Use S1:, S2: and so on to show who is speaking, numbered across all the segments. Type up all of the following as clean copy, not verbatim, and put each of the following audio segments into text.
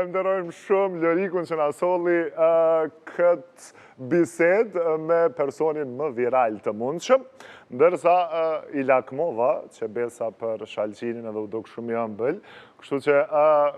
S1: falenderojmë shumë Lorikun që na solli këtë bised me personin më viral të mundshëm, ndërsa i lakmova që besa për Shalqinin edhe u duk shumë i ëmbël, kështu që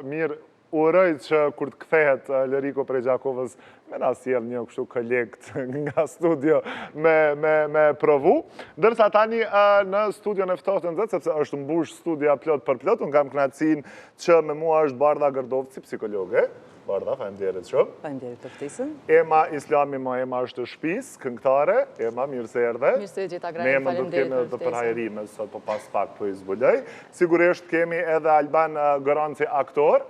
S1: mirë uroj që kur të kthehet Loriku prej Gjakovës me na sjell një kështu kolekt nga studio me provu. Ndërsa tani në studion e ftohtë nxehtë, sepse është mbush studia plot për plot, unë kam kënaqësinë që me mua është Bardha Gërdovci, psikologe. Bardha, faleminderit shumë.
S2: Faleminderit për ftesën.
S1: Ema Islami, Ema është shtëpis, këngëtare. Ema, mirë se erdhe.
S2: Mirë se gjitha grajnë, faleminderit për ftesën.
S1: Ne do të përhajrime, sot po pas pak po i zbuloj. Sigurisht kemi edhe Alban Goranci, aktor.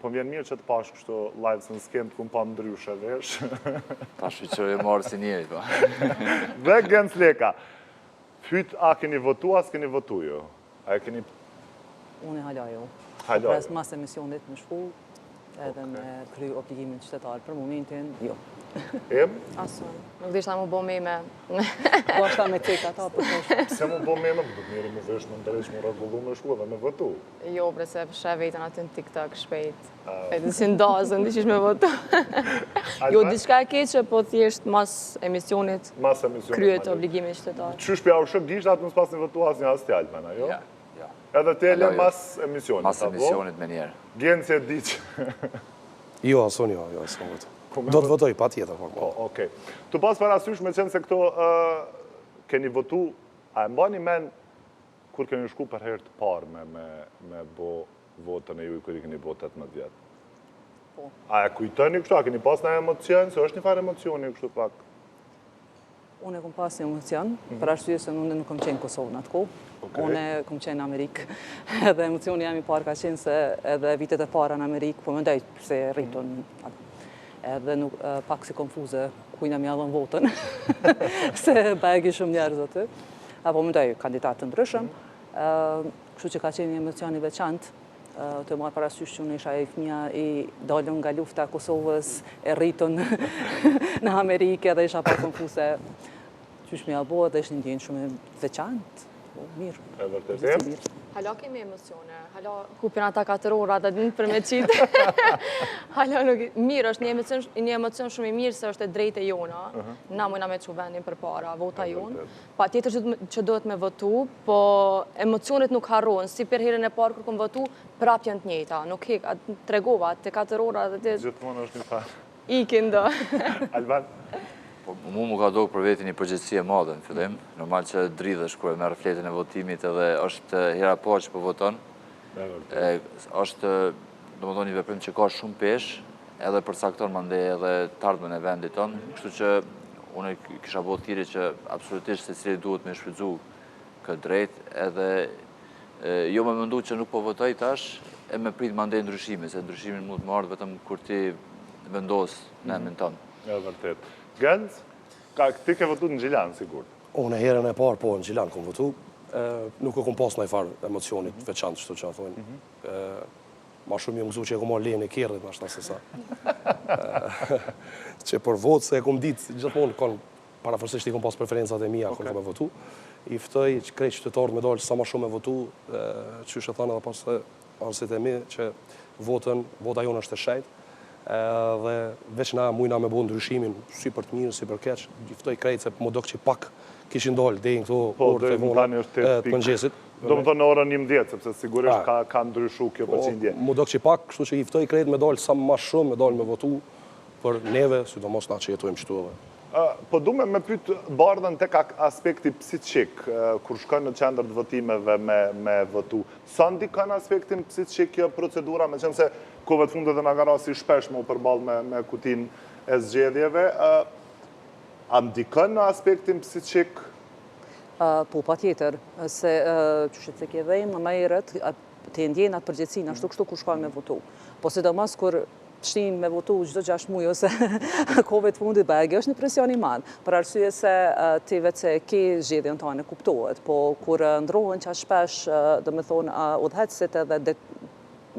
S1: Po vjen mirë që të pash kështu live se në skem të kumë pa ndryshe vesh.
S3: Ta shqyqër e marë si njëri, pa.
S1: Dhe Gënc Leka, fyt a keni votu, a s'keni votu jo? A e keni...
S2: Unë e halajo.
S1: Halajo.
S2: Pres mas emisionit në shkollë, edhe me kry obligimin qytetar. Për momentin, jo.
S1: Em?
S4: Asun, nuk dishta mu bo me.
S2: Po ashta me cek ata, për të
S1: Pse mu bo me, do të njëri mu vesh më ndërreq mu regullu me shku edhe me votu?
S4: Jo, bre, se shë vetën aty në TikTok shpejt. E të si ndazën, di qish me votu. Jo, diçka e keqe, po thjesht mas emisionit kryet obligimin qytetar.
S1: Qysh pja u shëk gisht atë nësë pas një votu asë një asë tjallë, mena, jo?
S3: Ja.
S1: Edhe tele mas emisionit,
S3: Mas emisionit me njerë.
S1: Gjenë që e di që...
S5: Jo, asun jo, asun votu. Do të votoj, pa tjetër.
S1: Okej. Të pas parasysh me qenë se këto keni votu, a e mbani men kur keni shku për herë të parë me bo votën e ju i kër i keni bo 18 vjetë?
S2: Po.
S1: A e kujtoni kështu, a keni pas në emocion, se është një farë emocioni kështu pak?
S2: Unë e kom pas një emocion, për arsye se unë nuk kom qenë Kosovë në atë kohë. Unë kom qenë Amerikë. Edhe emocioni jam i parë ka qenë se edhe vitet e para në Amerikë, po më ndaj se rritun edhe nuk pak si konfuze kujna mi adhën votën, se bagi shumë njerëz aty, apo më ndaj kandidatë të ndryshëm, kështu që ka qenë një emocion i veçantë, të marë parasysh që unë isha e fëmija i dalën nga lufta Kosovës, e rritën në Amerikë edhe isha pak konfuze qysh mi abo edhe ishtë një ndjenë shumë veçantë, mirë.
S1: E vërtetem?
S4: Hala kemi emocione, hala kupin ata 4 ora dhe din për me qitë. Hala nuk... Mirë, është një emocion shumë i mirë se është e drejtë e jona. Na mujna me që vendin për para, vota jonë. Pa tjetër që dohet me votu, po emocionit nuk harronë. Si për herën e parë kër kom votu, prap janë të njëjta. Nuk hek, tregova, të 4 ora dhe të...
S1: Gjithmonë është një farë.
S4: Ikin do.
S1: Alban?
S3: Mu ka do për vetin një përgjithësi e madhe në fillim. Normal që dridhësh kur e merr fletën e votimit edhe është hera po që po voton. Është, domethënë, një veprim që ka shumë pesh, edhe përcakton mandej edhe të ardhmen e vendit tonë. Kështu që unë kisha bëu thirrje që absolutisht secili duhet me shfrytzu këtë drejt, edhe jo më mendu që nuk po votoj tash, e me prit mandej ndryshimin, se ndryshimin mund të marrë vetëm kur ti vendos në emrin tonë.
S1: Ja, vërtet. Gënc, ti ke votu në Gjilan, sigur?
S5: Unë e herën e parë, po, në Gjilan kom votu. Nuk e kom pas në i farë emocionit veçantë, shtu që a thonë. Ma shumë ju mëzu që e kom marrë lejën e kjerët, ma shta se sa. Që për votë, se e kom ditë, gjithmonë, parafërsisht i kom pas preferencat e mija, kur kom e votu. I ftoj që krejt qytetarët me dalë sa ma shumë e votu, që shë thanë edhe pas arsit e mi, që vota jonë është e shajtë. Dhe veç na mujna me bo ndryshimin, si për të mirë, si për keq, giftoj krejt se më do që pak kishin dollë dhe në këto orë të vona të mëngjesit.
S1: Do më thonë në orën 11, sepse sigurisht ka ndryshu kjo përqindje.
S5: Më do që pak, kështu që giftoj krejt me dollë sa ma shumë, me dollë me votu për neve, sidomos na që jetojmë qëtu edhe.
S1: Po du me pytë Bardhën tek aspekti psiqik, kur shkojnë në qendër të votimeve me votu. Sa ndikon aspektin psiqik kjo procedura, me qenë se kove të fundet dhe nga rasi shpesh më përballë me kutin e zgjedhjeve, a ndikon në aspektin psiqik?
S2: Po, pa tjetër, se që shqe të kjevejmë, më herët, të ndjenë atë përgjithsin, ashtu kështu kur shkojnë me votu. Po sidomos kur shtin me votu gjdo 6 muaj ose kove të fundit bërge, është një presion i madh. Për arsye se ti vetë se ke zgjedhjen tane kuptohet, po kur ndrohen që shpesh, dhe me thonë, udhëhecësit edhe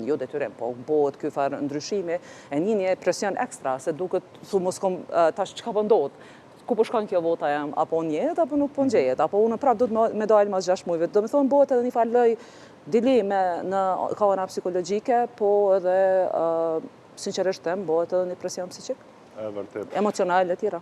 S2: jo detyrim, po bëhet ky farë ndryshimi, e një presion ekstra, se duket thu mos kom tash çka po ndodh. Ku po shkon kjo vota jam, apo njehet apo nuk po ngjehet, apo unë prap do të me dalë mas 6 muajve. Do me thonë bëhet edhe një farë lloj dileme në ka ana psikologjike, po edhe sinqerisht them, bëhet edhe një presion psiqik, emocional e tjera.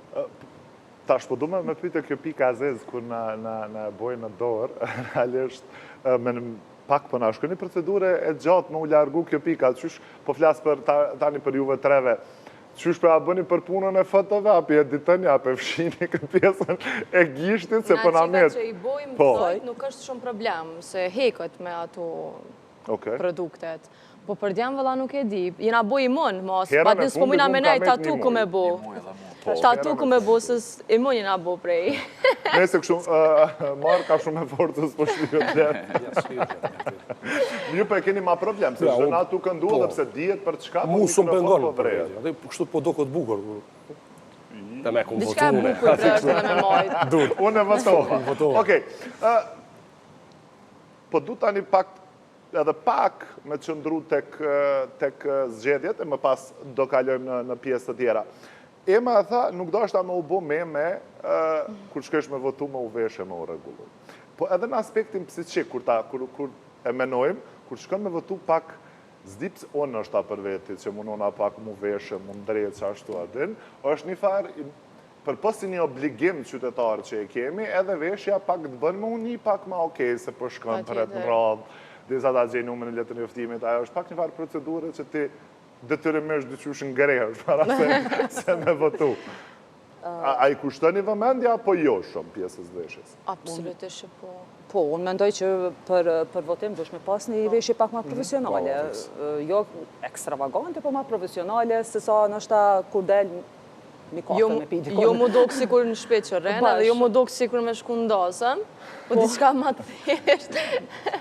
S1: Tash, po du me pyte kjo pika azez, kur në bojnë në dorë, realisht, me në pak për nashko, një procedure e gjatë me u largu kjo pika, qysh po flasë për tani për juve treve, qysh për a bëni për punën e fotove, api editënja, api fshini këtë pjesën e gishtit, se për na metë.
S4: Na qika që i bojmë thojt, nuk është shumë problem, se hekët me ato produktet. Po për djemë vëlla nuk e di, jena boj i mon, mos, pa të nësë mujna me nej, tatu ku me bo. Tatu ku me bo, sës i mon jena bo prej.
S1: Nëse kështu, marë ka shumë e fortës po shliot gjerë. Ju për e keni ma problem, se zhëna tu këndu dhe pëse dijet për çka,
S5: mu së më pengon për rejtë, kështu po do këtë bukur. Dhe me kumë
S4: Diçka e bukur dhe është edhe me majtë.
S1: Unë e votoha. Okej, po du tani pak edhe pak me qëndru tek zgjedhjet, e më pas do kalojmë në pjesë të tjera. Ema e tha, nuk do është ta me u bo me, kur shkesh me votu me u veshe me u regullu. Po edhe në aspektin psiqik, kur e menojmë, kur shkon me votu pak zdips onë është ta për veti, që mundona pak mu veshe, mu ndrejt që ashtu adin, është një farë, për posi një obligim qytetarë që e kemi, edhe veshja pak të bënë me uni pak ma okej, se për shkon për e të radhë, disa ta gjej numën e letën e joftimit, ajo është pak një farë procedurë që ti detyrimisht dyqysh ngrehesh para se me votu. A i kushtoni vëmendja, apo jo shumë pjesës veshjes?
S4: Absolutisht po.
S2: Po, unë mendoj që për votim dush me pas një veshje pak ma profesionale. Jo ekstravagante, po ma profesionale, se sa nështë kur del mi kafe me pi dikon.
S4: Jo mu dokë si kur në shpet që rena, dhe jo mu dokë si kur me shku ndasën, po diçka ma të thjesht.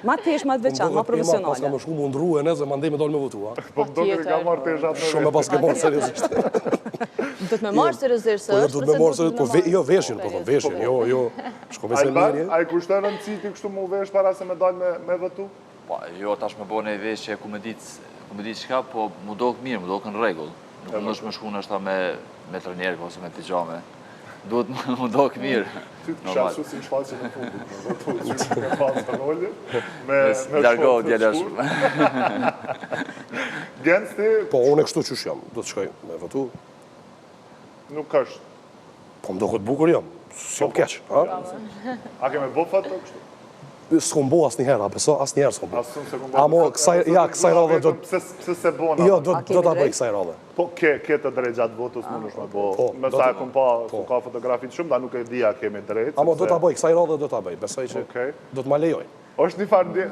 S2: Ma të thjesht, ma të veçan, ma profesionale.
S5: Pas ka më shku mundru e ne, zë ma ndej me dollë me votu, ha?
S1: Po më doke ka marrë të shatë në
S5: shumë e pas ke marrë seriosisht.
S4: Do të me marrë seriosisht,
S5: Po do të me marrë seriosisht, po jo veshin, po veshin, jo, shko me se mirje.
S1: A i kushtonë në citi kështu mu vesh para se me dollë me votu?
S3: Po, jo, tash me bo në i veshje ku me ditë qka, po mu doke mirë, mu doke në regull. Nuk më është me shku në është ta me trenjerë, ose me pijame. Duhet mu doke mirë.
S1: Ty të kisha su si në shfaqin e fundit, me votu, që me pasë të nolli, me
S3: largohë djelash.
S1: Gens ti?
S5: Po, unë e kështu qësh jam, do të shkoj me votu.
S1: Nuk është.
S5: Po, më do këtë bukur jam, s'jam keq, ha?
S1: A keme bo fatë të kështu?
S5: S'kom bo asë njëherë, apo asë njëherë s'kom bo.
S1: Asë se kom bo.
S5: Amo, kësaj radhe do të...
S1: Pse se bona?
S5: Jo, do të bëj kësaj radhe.
S1: Po, ke të drejt gjatë votës më nëshme bo. Me sa e kom pa, ka fotografit shumë, da nuk e dhja kemi drejt.
S5: Amo, do të bëj, kësaj radhe do të bëj, besoj që do të ma lejoj.
S1: është një farë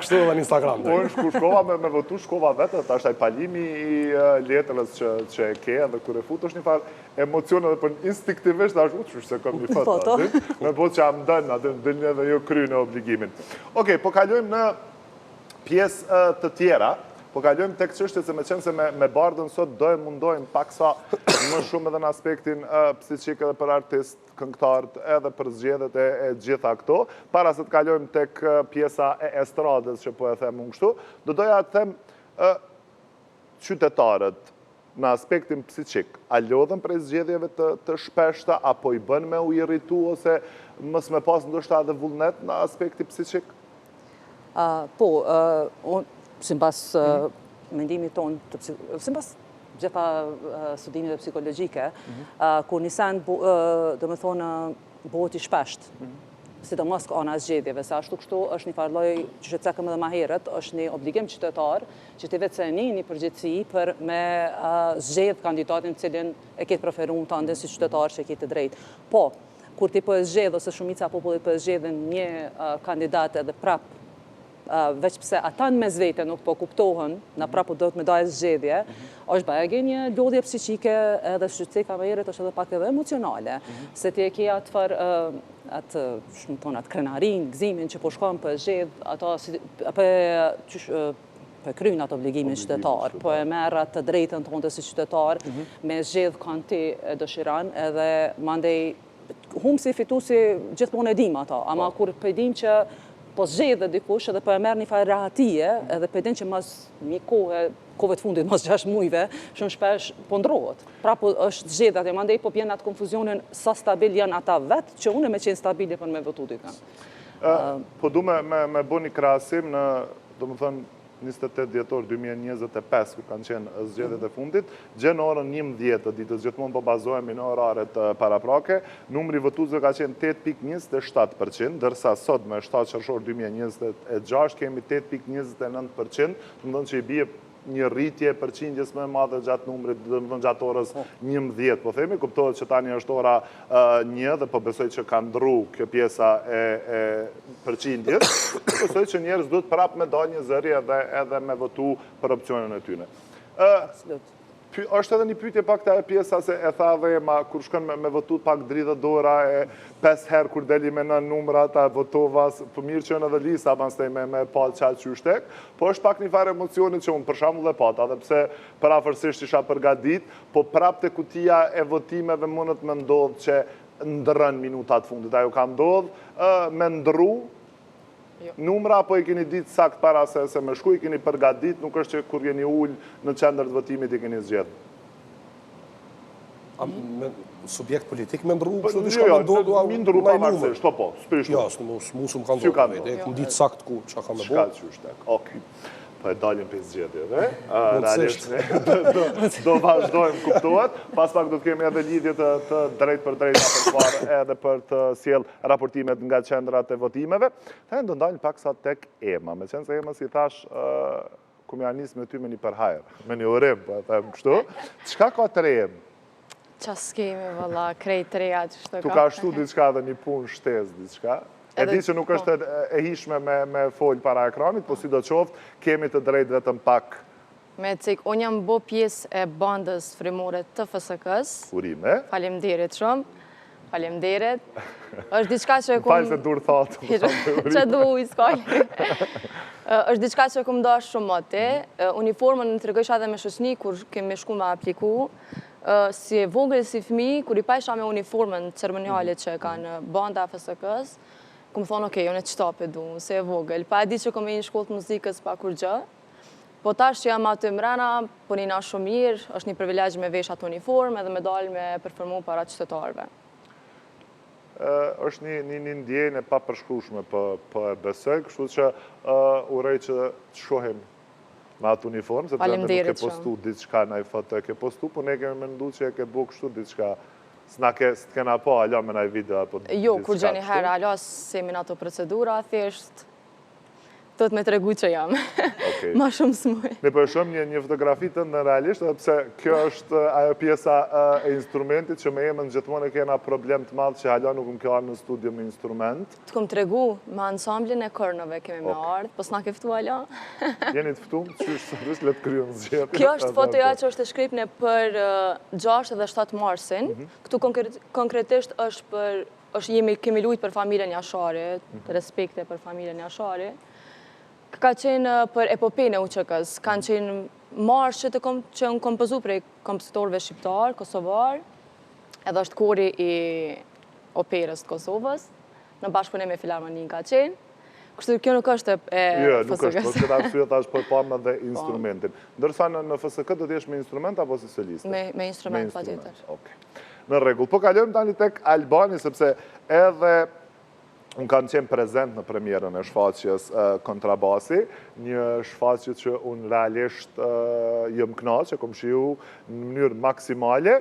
S5: kështu edhe në Instagram.
S1: Unë shkova me votu, shkova vetë, ta është aj palimi i letërës që e ke, dhe kër e fut është një farë emocione dhe për instinktivisht da është uqështë se kom një foto, me po që am dënë, dënë edhe jo kry në obligimin. Okej, po kalojmë në pjesë të tjera, po kalojmë tek çështjet se me qenë se me Bardën sot mundojmë paksa më shumë edhe në aspektin psiqik edhe për artist, këngëtarët edhe për zgjedhjet e gjitha këto, para se të kalojmë tek pjesa e estradës që po e them unë kështu, do doja të them qytetarët në aspektin psiqik, a lodhen prej zgjedhjeve të shpeshta, apo i bën me u irritu, ose mës me pas ndoshta edhe vullnet në aspekti psiqik?
S2: Po, sipas mendimit tonë, sipas gjitha studimit dhe psikologjike, kur një sen, do me thonë, bëhet i shpesht, sidomos ka ana zgjedhjeve, se ashtu kështu është një farloj, që që cekëm edhe ma herët, është një obligim qytetar, që ti vetë se një përgjithësi për me zgjedh kandidatin cilin e ketë preferuar të andën si qytetar që e ketë drejt. Po, kur ti po e zgjedh, ose shumica popullit po e zgjedhin një kandidat edhe prap, veç pse ata në mes vete nuk po kuptohen, në prapu do të me dajë zgjedhje, është bëjë një lodhje psiqike edhe shqytësika me herët është edhe pak edhe emocionale, se ti e ke atë krenarin, gëzimin që po shkon për zgjedh, për krynë atë obligimin qytetar, po e merë atë drejtën të honte si qytetar, me zgjedh kanë ti dëshiran, edhe mandej, humë si fitu si gjithmonë e dim ata, ama kur pëjdim që po zgjedhë dhe dikush edhe po e merë një farë rahatije, edhe pëjdin që mas një kove të fundit, mas 6 mujve, shumë shpesh po ndrohet. Pra po është zgjedhë atë, mandej po pjenë atë konfuzionin sa stabil janë ata vetë, që unë me qenë stabili për me votu dikën.
S1: Po du me bo një krasim në, do më thënë, 28 dhjetor 2025, kur kanë qenë zgjedhjet e fundit, gjë në orën 11 të ditës, gjithmonë po bazohemi në oraret paraprake, numri votuesve ka qenë 8.27%, dërsa sot me 7 qershor 2026 kemi 8.29%, do të thonë që i bie një rritje përqindjes më e madhe gjatë numrit, do të thonë gjatë orës 11, po themi, kuptohet që tani është ora 1 dhe po besoj që ka ndru kjo pjesa e përqindjes, besoj që njerëz duhet prap me dalë një zëri edhe me votu për opcionin e tyne. Është edhe një pyetje pak ta e pjesa se e tha dhe ma kur shkon me votu pak dridhe dora e 5 herë kur deli me në numra ta votovas, për mirë që në dhe lisa pastaj me palë qatë qyshtek, po është pak një farë emocionit që unë për shembull dhe pata, dhe pse parafërsisht isha përgadit, po prap të kutia e votimeve mundet me ndodhë që ndërën minutat fundit, ajo ka ndodhë me ndru, numra, apo i keni ditë sakt para se me shku, i keni përgadit, nuk është që kur jeni ullë në qendër të votimit i keni zgjedhë.
S5: Subjekt politik me ndru, kështu të
S1: Jo,
S5: shka me ndodhu,
S1: mi ndru pavarësisht, po, s'prishtu.
S5: Ja, s'mu më kanë ndodhu, e këmë ditë sakt ku që ka me bo.
S1: Shka qyshtek, okej. Po e dalim për zgjedhjeve, realisht do vazhdojmë kuptohet, pas pak do të kemi edhe lidhje të drejt për drejt edhe për të sjell raportimet nga qendrat e votimeve. Ne do ndalim pak sa tek Ema, me qenë se Ema si thash, ku më nis me ty me një përhajër, me një urim, po e them kështu. Çka ka të re?
S4: Qa s'kemi, valla, krejt të reja që shtë
S1: Tu ka shtu diçka dhe një punë shtesë diçka? E di që nuk është e hishme me folj para ekranit, po si do qoftë, kemi të drejt vetëm pak.
S4: Me cik, unë jam bo pjesë e bandës frimore të FSK-s.
S1: Urime.
S4: Falemderit shumë. Falemderit. është diçka që e kum...
S1: Falë se dur thatë.
S4: Që du i s'kalli. është diçka që e kum dash shumë moti. Uniformën në të regësha dhe me shëshni, kur kemi shku me apliku. Si e vogël si fëmi, kur i pa isha me uniformën ceremoniale që kanë banda FSK-s, ku më thonë, okej, unë e qëtape du, se e vogël. Pa e di që kom e një shkollë të muzikës pa kur gjë. Po tash që jam aty mrena, po një na shumë mirë, është një privilegj me vesh atë uniformë edhe me dalë me performu para qytetarëve.
S1: është një ndjenjë e pa përshkrueshme po e besoj, kështu që urej që të shohim me atë uniformë, sepse nuk e postu diçka në i foto e ke postu, po ne kemi mendu që e ke bu kështu diçka. S'na kena po alo me naj video apo diçka.
S4: Jo, kur gjeni herë alo semi në ato procedura, thjesht të me të regu që jam. Ma shumë s'muj.
S1: Ne po e shumë një fotografi të në realisht, edhe pse kjo është ajo pjesa e instrumentit që me jemën gjithmonë e kena problem të madhë që hala nuk më kjo arë në studio me instrument.
S4: Të kom të regu me ansamblin e kërnëve kemi me ardhë, po s'na ke fëtu hala.
S1: Jeni të fëtum, që është sërës, letë kryon zgjetë.
S4: Kjo është fotoja që është e shkripne për 6 dhe 7 marsin. Këtu konkretisht kemi lujt për familjen Jashari, respekte për familjen Jashari. Ka qenë për epopejnë e UÇK-s, kanë qenë marshë që unë kompozu prej kompozitorëve shqiptar, kosovar, edhe është kori i operës të Kosovës, në bashkëpunim me Filharmonin ka qenë. Kështu kjo nuk është e FSK-s.
S1: Nuk është, po këtë arsye tash për parma dhe instrumentin. Ndërsa në FSK do t'jesh me instrument apo si soliste?
S4: Me instrument, pa tjetër.
S1: Në rregull. Po kalojmë tani tek Albani, sepse edhe unë kam qenë prezent në premierën e shfaqjes Kontrabasi, një shfaqje që unë realisht jëm knaqë, që kom shiu në mënyrë maksimale.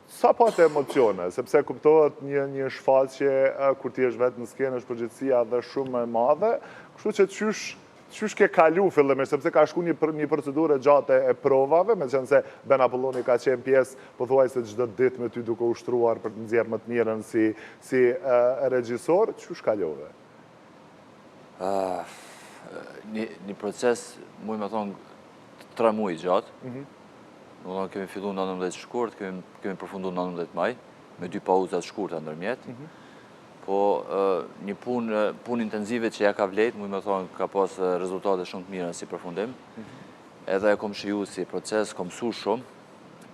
S1: Sa patë emocione, sepse kuptohet një shfaqje kur ti është vetë në skenë, është përgjithësia dhe shumë e madhe, kështu që qysh ke kalu fillimisht, sepse ka shku një procedurë gjatë e provave, me qenë se Ben Apolloni ka qenë pjesë, po thuaj se çdo ditë me ty duke ushtruar për të nxjerrë më të mirën si regjisor, qysh kalove?
S3: Një proces, muj me thonë, 3 muj gjatë. Kemi fillu në 19 shkurt, kemi përfundu në 19 maj, me 2 pauzat shkurta ndërmjet. Po një punë intenzive që ja ka vlet, muj me thonë, ka pas rezultate shumë të mira si përfundim. Edhe e kom shiju si proces, kom su shumë,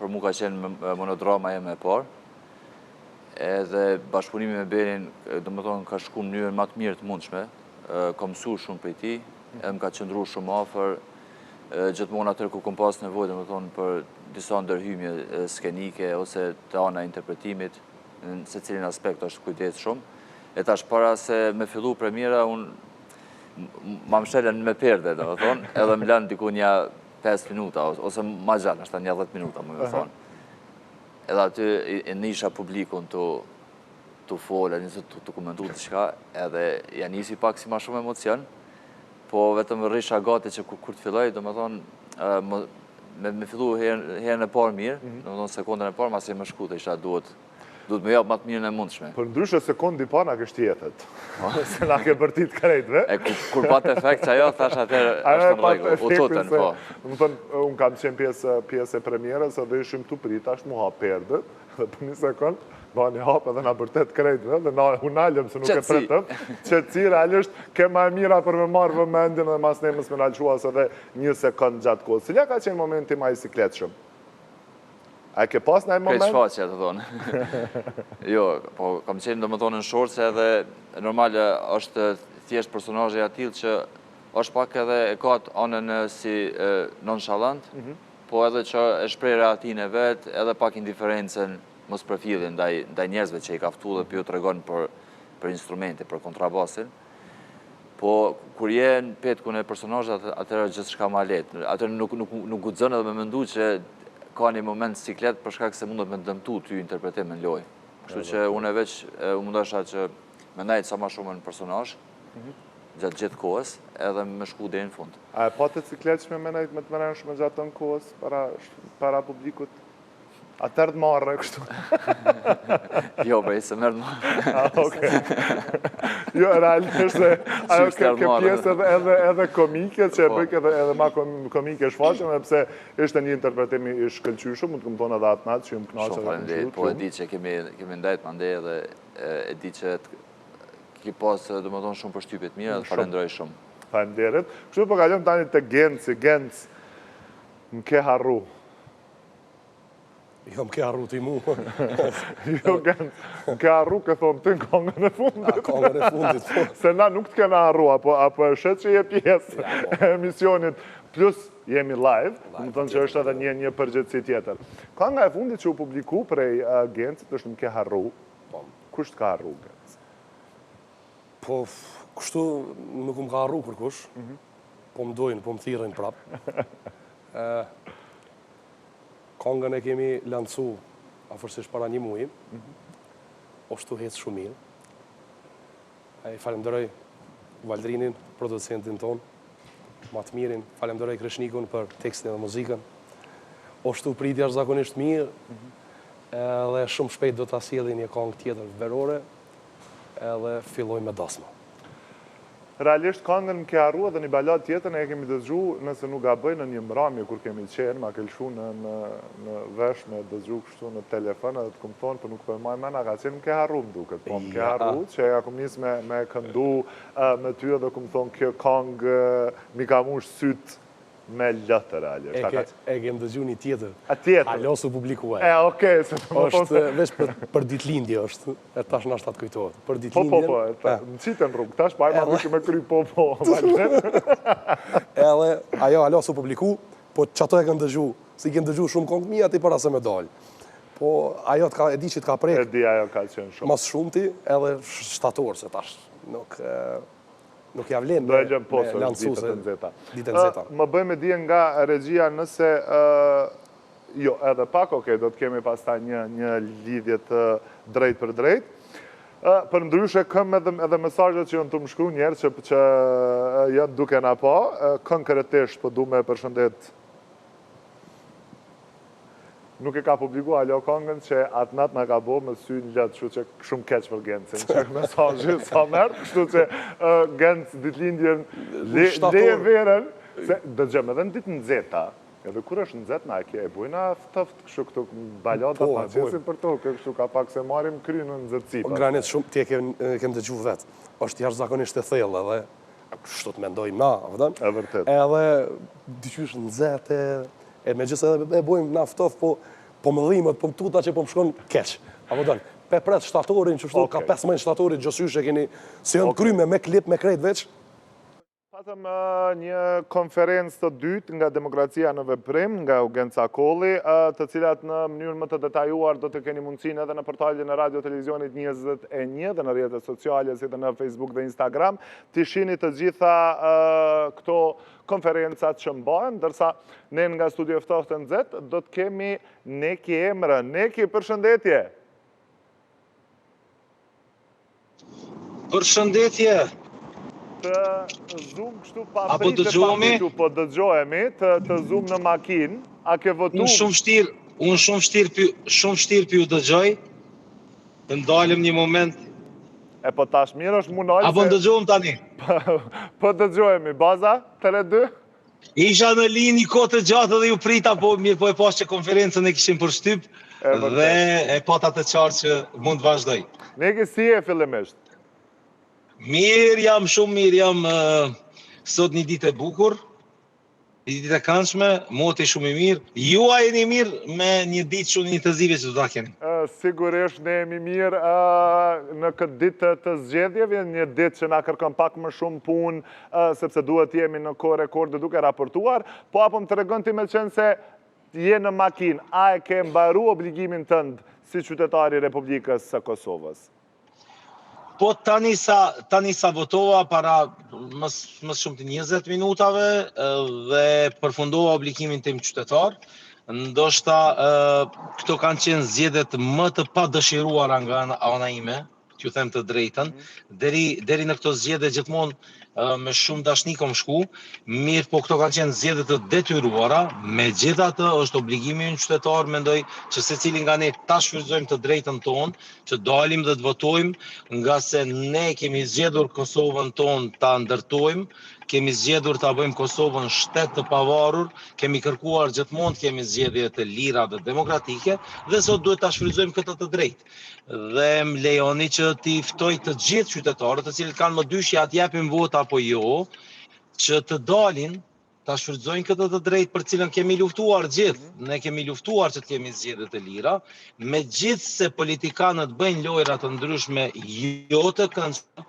S3: për mu ka qenë monodrama jeme e parë. Edhe bashkëpunimi me Berin, do me thonë, ka shku në mënyrën më të mirë të mundshme, kom su shumë për ti, edhe më ka qëndru shumë afer, gjithmonë atër ku kom pas nevojë, do me thonë, për disa ndërhymje skenike ose të ana interpretimit, në se cilin aspekt është kujdes shumë. E tash para se me fillu premiera, unë ma më shelen me perde, do të thonë, edhe më lanë diku një 5 minuta, ose ma gjatë, ashtë një 10 minuta, më thonë. Edhe aty në isha publikun të folë, të komentu të shka, edhe janë nisi pak si ma shumë emocion, po vetëm rrisha gati që kur të filloj, do më thonë, me fillu herën e parë mirë, do më thonë sekundën e parë, mas e më shku të isha duhet me japë matë mirën e mundshme.
S1: Për ndryshe sekundi pa nga kështë jetët, se nga ke bërtit krejtve.
S3: Kur pat efekt që ajo, thash atër është në rregull, u tutën, po.
S1: Më thënë, unë kam qenë pjesë e premierës, edhe ishim të prita, është mu hapë perdët, dhe për një sekund, do një hapë edhe nga bërtet krejtve, dhe unë alëm se nuk e pretëm, që ci realisht ke ma e mira për me marrë vëmendin dhe mas nemës me nalquas edhe një sekund gjatë kohës. Cilja ka qenë momenti ma i sikletshëm? A ke pas në e moment?
S3: Krejt shfaqja të thonë. Jo, po kam qenë do më thonë në shorë se edhe normal është thjesht personazhi atil që është pak edhe e ka të anën si nonchalant, po edhe që e shprej reatin e vetë, edhe pak indiferencen mos profilin ndaj njerëzve që i kaftu dhe pjo të regon për instrumente, për kontrabasin. Po, kur je në petkun e personazhat, atërë gjithë shka ma letë. Atërë nuk guxon edhe me mendu që ka një moment siklet për shkak se mundet me dëmtu ty interpretim në lojë. Kështu që unë e veç u mundosha që me ndajt sa ma shumë në personazh, gjatë gjithë kohës, edhe me shku dhe në fund.
S1: A e pa të cikletshme me ndajt me të mërenshme gjatë të në kohës para publikut? A tërë të marrë, kështu?
S3: Jo, brej, se mërë të marrë.
S1: Jo, realisht se ajo ke pjesë edhe komike, që e bëjk edhe ma komike shfaqen, dhe pse ishte një interpretimi i shkëlqyshëm, mund të këmë tonë edhe atë natë që ju më knaqë
S3: edhe këmë shurë. Po e di që kemi ndajt më ndej edhe e di që ki pas dhe më tonë shumë për shtypit mirë dhe falenderoj shumë.
S1: Falenderit. Kështu po kalëm tani të Genci, më ke harru.
S5: Jo, më ke harru ti mu.
S1: Jo, më ke harru, ke thonë të në kongën e fundit.
S5: Kongën e fundit, po.
S1: Se na nuk të kena harru, apo e shetë që je pjesë e emisionit, plus jemi live, më thonë që është edhe një përgjithësi tjetër. Konga e fundit që u publiku prej Gencit është më ke harru. Kusht ka harru, Genc?
S5: Po, kështu nuk më ka harru për kush, po më dojnë, po më thirën prapë. Kongën e kemi lancu afërsisht para një muji, është hecë shumë mirë. E falemderoj Valdrinin, producentin tonë, matë mirin, falemderoj Kreshnikun për tekstin dhe muzikën. është pritja është zakonisht mirë, edhe shumë shpejt do të asjeli një kongë tjetër verore, edhe filloj me dasma.
S1: Realisht kongën më ke arru edhe një balat tjetër, ne e kemi dëgju nëse nuk gaboj në një mbrami kur kemi qenë, ma ke lëshu në vesh me dëgju kështu në telefon edhe të këmë thonë, për nuk për maj mena, ka qenë më ke harru më duket, po më ke harru, që ja këmë njës me këndu me ty edhe këmë thonë kjo kongë mi ka mush sytë me lëtë realisht.
S5: E kem dëgju një tjetër.
S1: A tjetër?
S5: Alo su publikuaj.
S1: Okej, se të më thonë
S5: është veç për ditlindje është, e tash në ashtë atë kujtohet. Për ditlindje...
S1: Po, më qitën rrugë, tash pa e ma duke me kry po.
S5: Edhe, ajo alo su publiku, po që ato e kënë dëgju, si kënë dëgju shumë kongë mi, ati para se me dalë. Po, ajo e di që t'ka prejkë.
S1: E di ajo ka qenë shumë.
S5: Mas shumëti, edhe shtatorë, se tash nuk ja vlen
S1: do e gjëmë posë, ditët e nxeta. Më bëjmë dje nga regjia nëse, jo, edhe pak, okej, do të kemi pasta një lidhje të drejt për drejt. Për ndryshe, këm edhe mesazhet që janë të më shkru njerë që janë duke na pa, konkretisht për du me përshëndet. Nuk e ka publiku alo kongën që atë natë nga ka bo me sy një lëtë, kështu që shumë keq për Gencin, që mesazhi sa mërë, kështu që Genc ditlindjen leje verën, dëgjëm edhe në ditë nxehta, edhe kur është nxehtë na e bujna ftoft kështu këtu balota pa qesin për to, kështu ka pak se marim kry në nxehtësi.
S5: Granit shumë, ti e kem dëgju vetë, është jashtëzakonisht e thellë edhe, kështu të mendojmë na, vëdën?
S1: E vërtet.
S5: Edhe dyqysh nxehtë, e me gjithë edhe e bojmë na ftoft, po më dhimet, po më tuta që po më shkon keq. Apo dënë, pe pret shtatorin që shtu, ka 15 shtatorin gjësysh e keni, se janë kryme me klip, me krejt veç.
S1: Patëm një konferencë të dytë nga Demokracia në Veprim, nga Ugenca Kolli, të cilat në mënyrë më të detajuar do të keni mundësinë edhe në portalin e Radio Televizionit 21 dhe në rrjetet sociale si dhe në Facebook dhe Instagram, të shihni të gjitha këto konferencat që mbahen, ndërsa ne nga Studio Ftohtë Nxehtë do të kemi Neki Emrën. Neki, përshëndetje.
S6: Përshëndetje.
S1: Të zoom kështu pa pritë e pa pritu, po dëgjohemi, të zoom në makinë, a ke votu?
S6: Unë shumë vështirë pi u dëgjoj, të ndalëm një moment.
S1: E po tash mirë është munoj se...
S6: Apo ndëgjohem tani?
S1: Po dëgjohemi, baza, tëre dy?
S6: Isha në linjë një kohë të gjatë dhe ju prita, po mirë po e pas që konferencën e kishim për shtyp, dhe e pata të qartë që mund të vazhdoj.
S1: Neki, si e fillimisht?
S6: Mirë jam, shumë mirë jam, sot një ditë e bukur, një ditë e këndshme, moti shumë i mirë. Jua jeni mirë me një ditë shumë intenzive që do ta keni.
S1: Sigurisht ne jemi mirë në këtë ditë të zgjedhjeve, një ditë që na kërkon pak më shumë punë, sepse duhet jemi në kohë rekorde duke raportuar, po apo më tregon ti me qenë se je në makinë, a e ke mbaru obligimin tënd si qytetari i Republikës së Kosovës?
S6: Po tani sa votova para më shumë të 20 minutave dhe përfundova obligimin tim qytetar. Ndoshta këto kanë qenë zgjedhjet më të padëshiruara nga ana ime, t'ju them të drejtën. Deri në këto zgjedhje gjithmonë me shumë dashni kom shku, mirë po këto kanë qenë zgjedhje të detyruara, megjithatë është obligimi ynë qytetar, mendoj që secili nga ne ta shfrytëzojmë të drejtën tonë, që dalim dhe të votojmë, nga se ne kemi zgjedhur Kosovën tonë ta ndërtojmë, kemi zgjedhur ta bëjmë Kosovën shtet të pavarur, kemi kërkuar gjithmonë të kemi zgjedhje të lira dhe demokratike, dhe sot duhet ta shfrytëzojmë këtë të drejtë. Dhe më lejoni që t'i ftoj të gjithë qytetarët, të cilët kanë më dyshja të japin vota apo jo, që të dalin, ta shfrytëzojnë këtë të drejtë për cilën kemi luftuar gjithë. Ne kemi luftuar që të kemi zgjedhje të lira, megjithse politikanët bëjnë lojra të ndryshme jo të këndshme,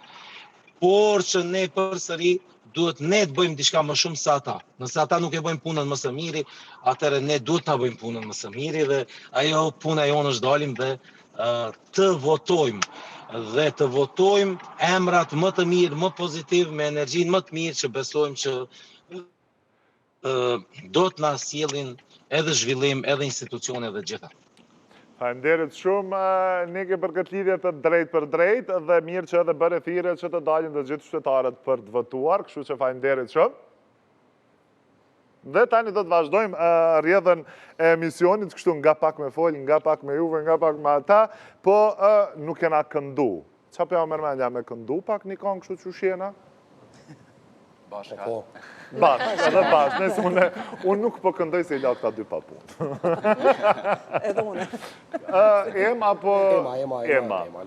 S6: por që ne përsëri duhet ne të bëjmë diçka më shumë se ata. Nëse ata nuk e bëjmë punën më së miri, atëherë ne duhet ta bëjmë punën më së miri dhe ajo puna jonë është dalim dhe të votojmë. Dhe të votojmë emrat më të mirë, më pozitiv, me energjinë më të mirë që besojmë që do të na sjellin edhe zhvillim, edhe institucione dhe gjitha.
S1: Faleminderit shumë, Neki, për këtë lidhje të drejt për drejt, dhe mirë që edhe bëre thirrje që të dalin të gjithë qytetarët për të votuar, kështu që faleminderit shumë. Dhe tani do të vazhdojmë rrjedhën e emisionit, kështu nga pak me fol, nga pak me juve, nga pak me ata, po nuk kena këndu. Qa për ja mërmendja me këndu pak një këngë kështu që shjena?
S3: Bashka.
S1: Bashkë, edhe bashkë. Nëse unë nuk po këndoj se i lakë ta dy pa punë.
S2: Edhe une.
S1: Ema apo...
S5: Ema,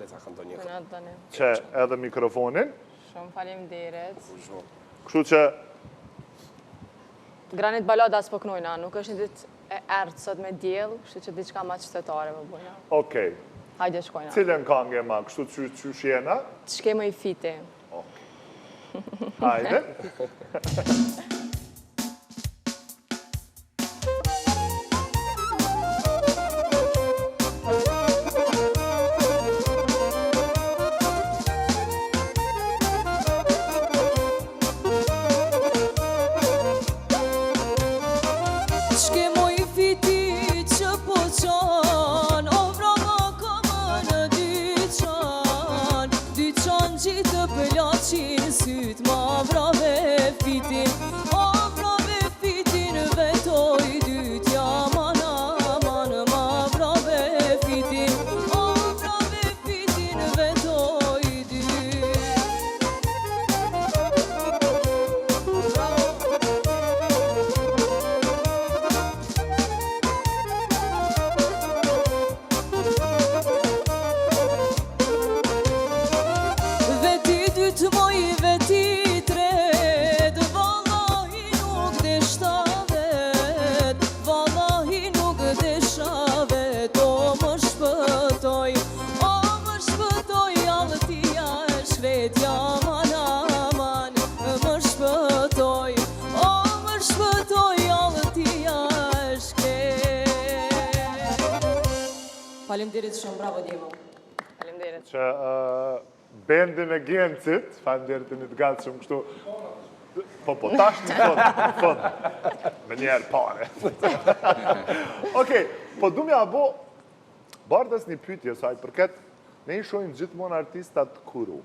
S5: le ta këndoj një këngë.
S1: Që edhe mikrofonin.
S4: Shumë faleminderit.
S1: Kështu që...
S4: Granit balada s'po knojna, nuk është një ditë e ertë sot me diell, kështu që diçka ma qytetare më bujna.
S1: Okej.
S4: Hajde shkojna.
S1: Cilën këngë Ema, kështu që shjena?
S4: Të shkema i fiti.
S1: Hajde.
S7: Syt ma vrave fitin Faleminderit shumë, bravo Djemo.
S4: Faleminderit.
S1: Që bendin e Gencit, faleminderit e një të gatë shumë kështu, po, tash në fund, me njerë pare. Okej, po du mja bo, bardës një pytje, saj përket, ne i shojmë gjithmonë artistat kuru,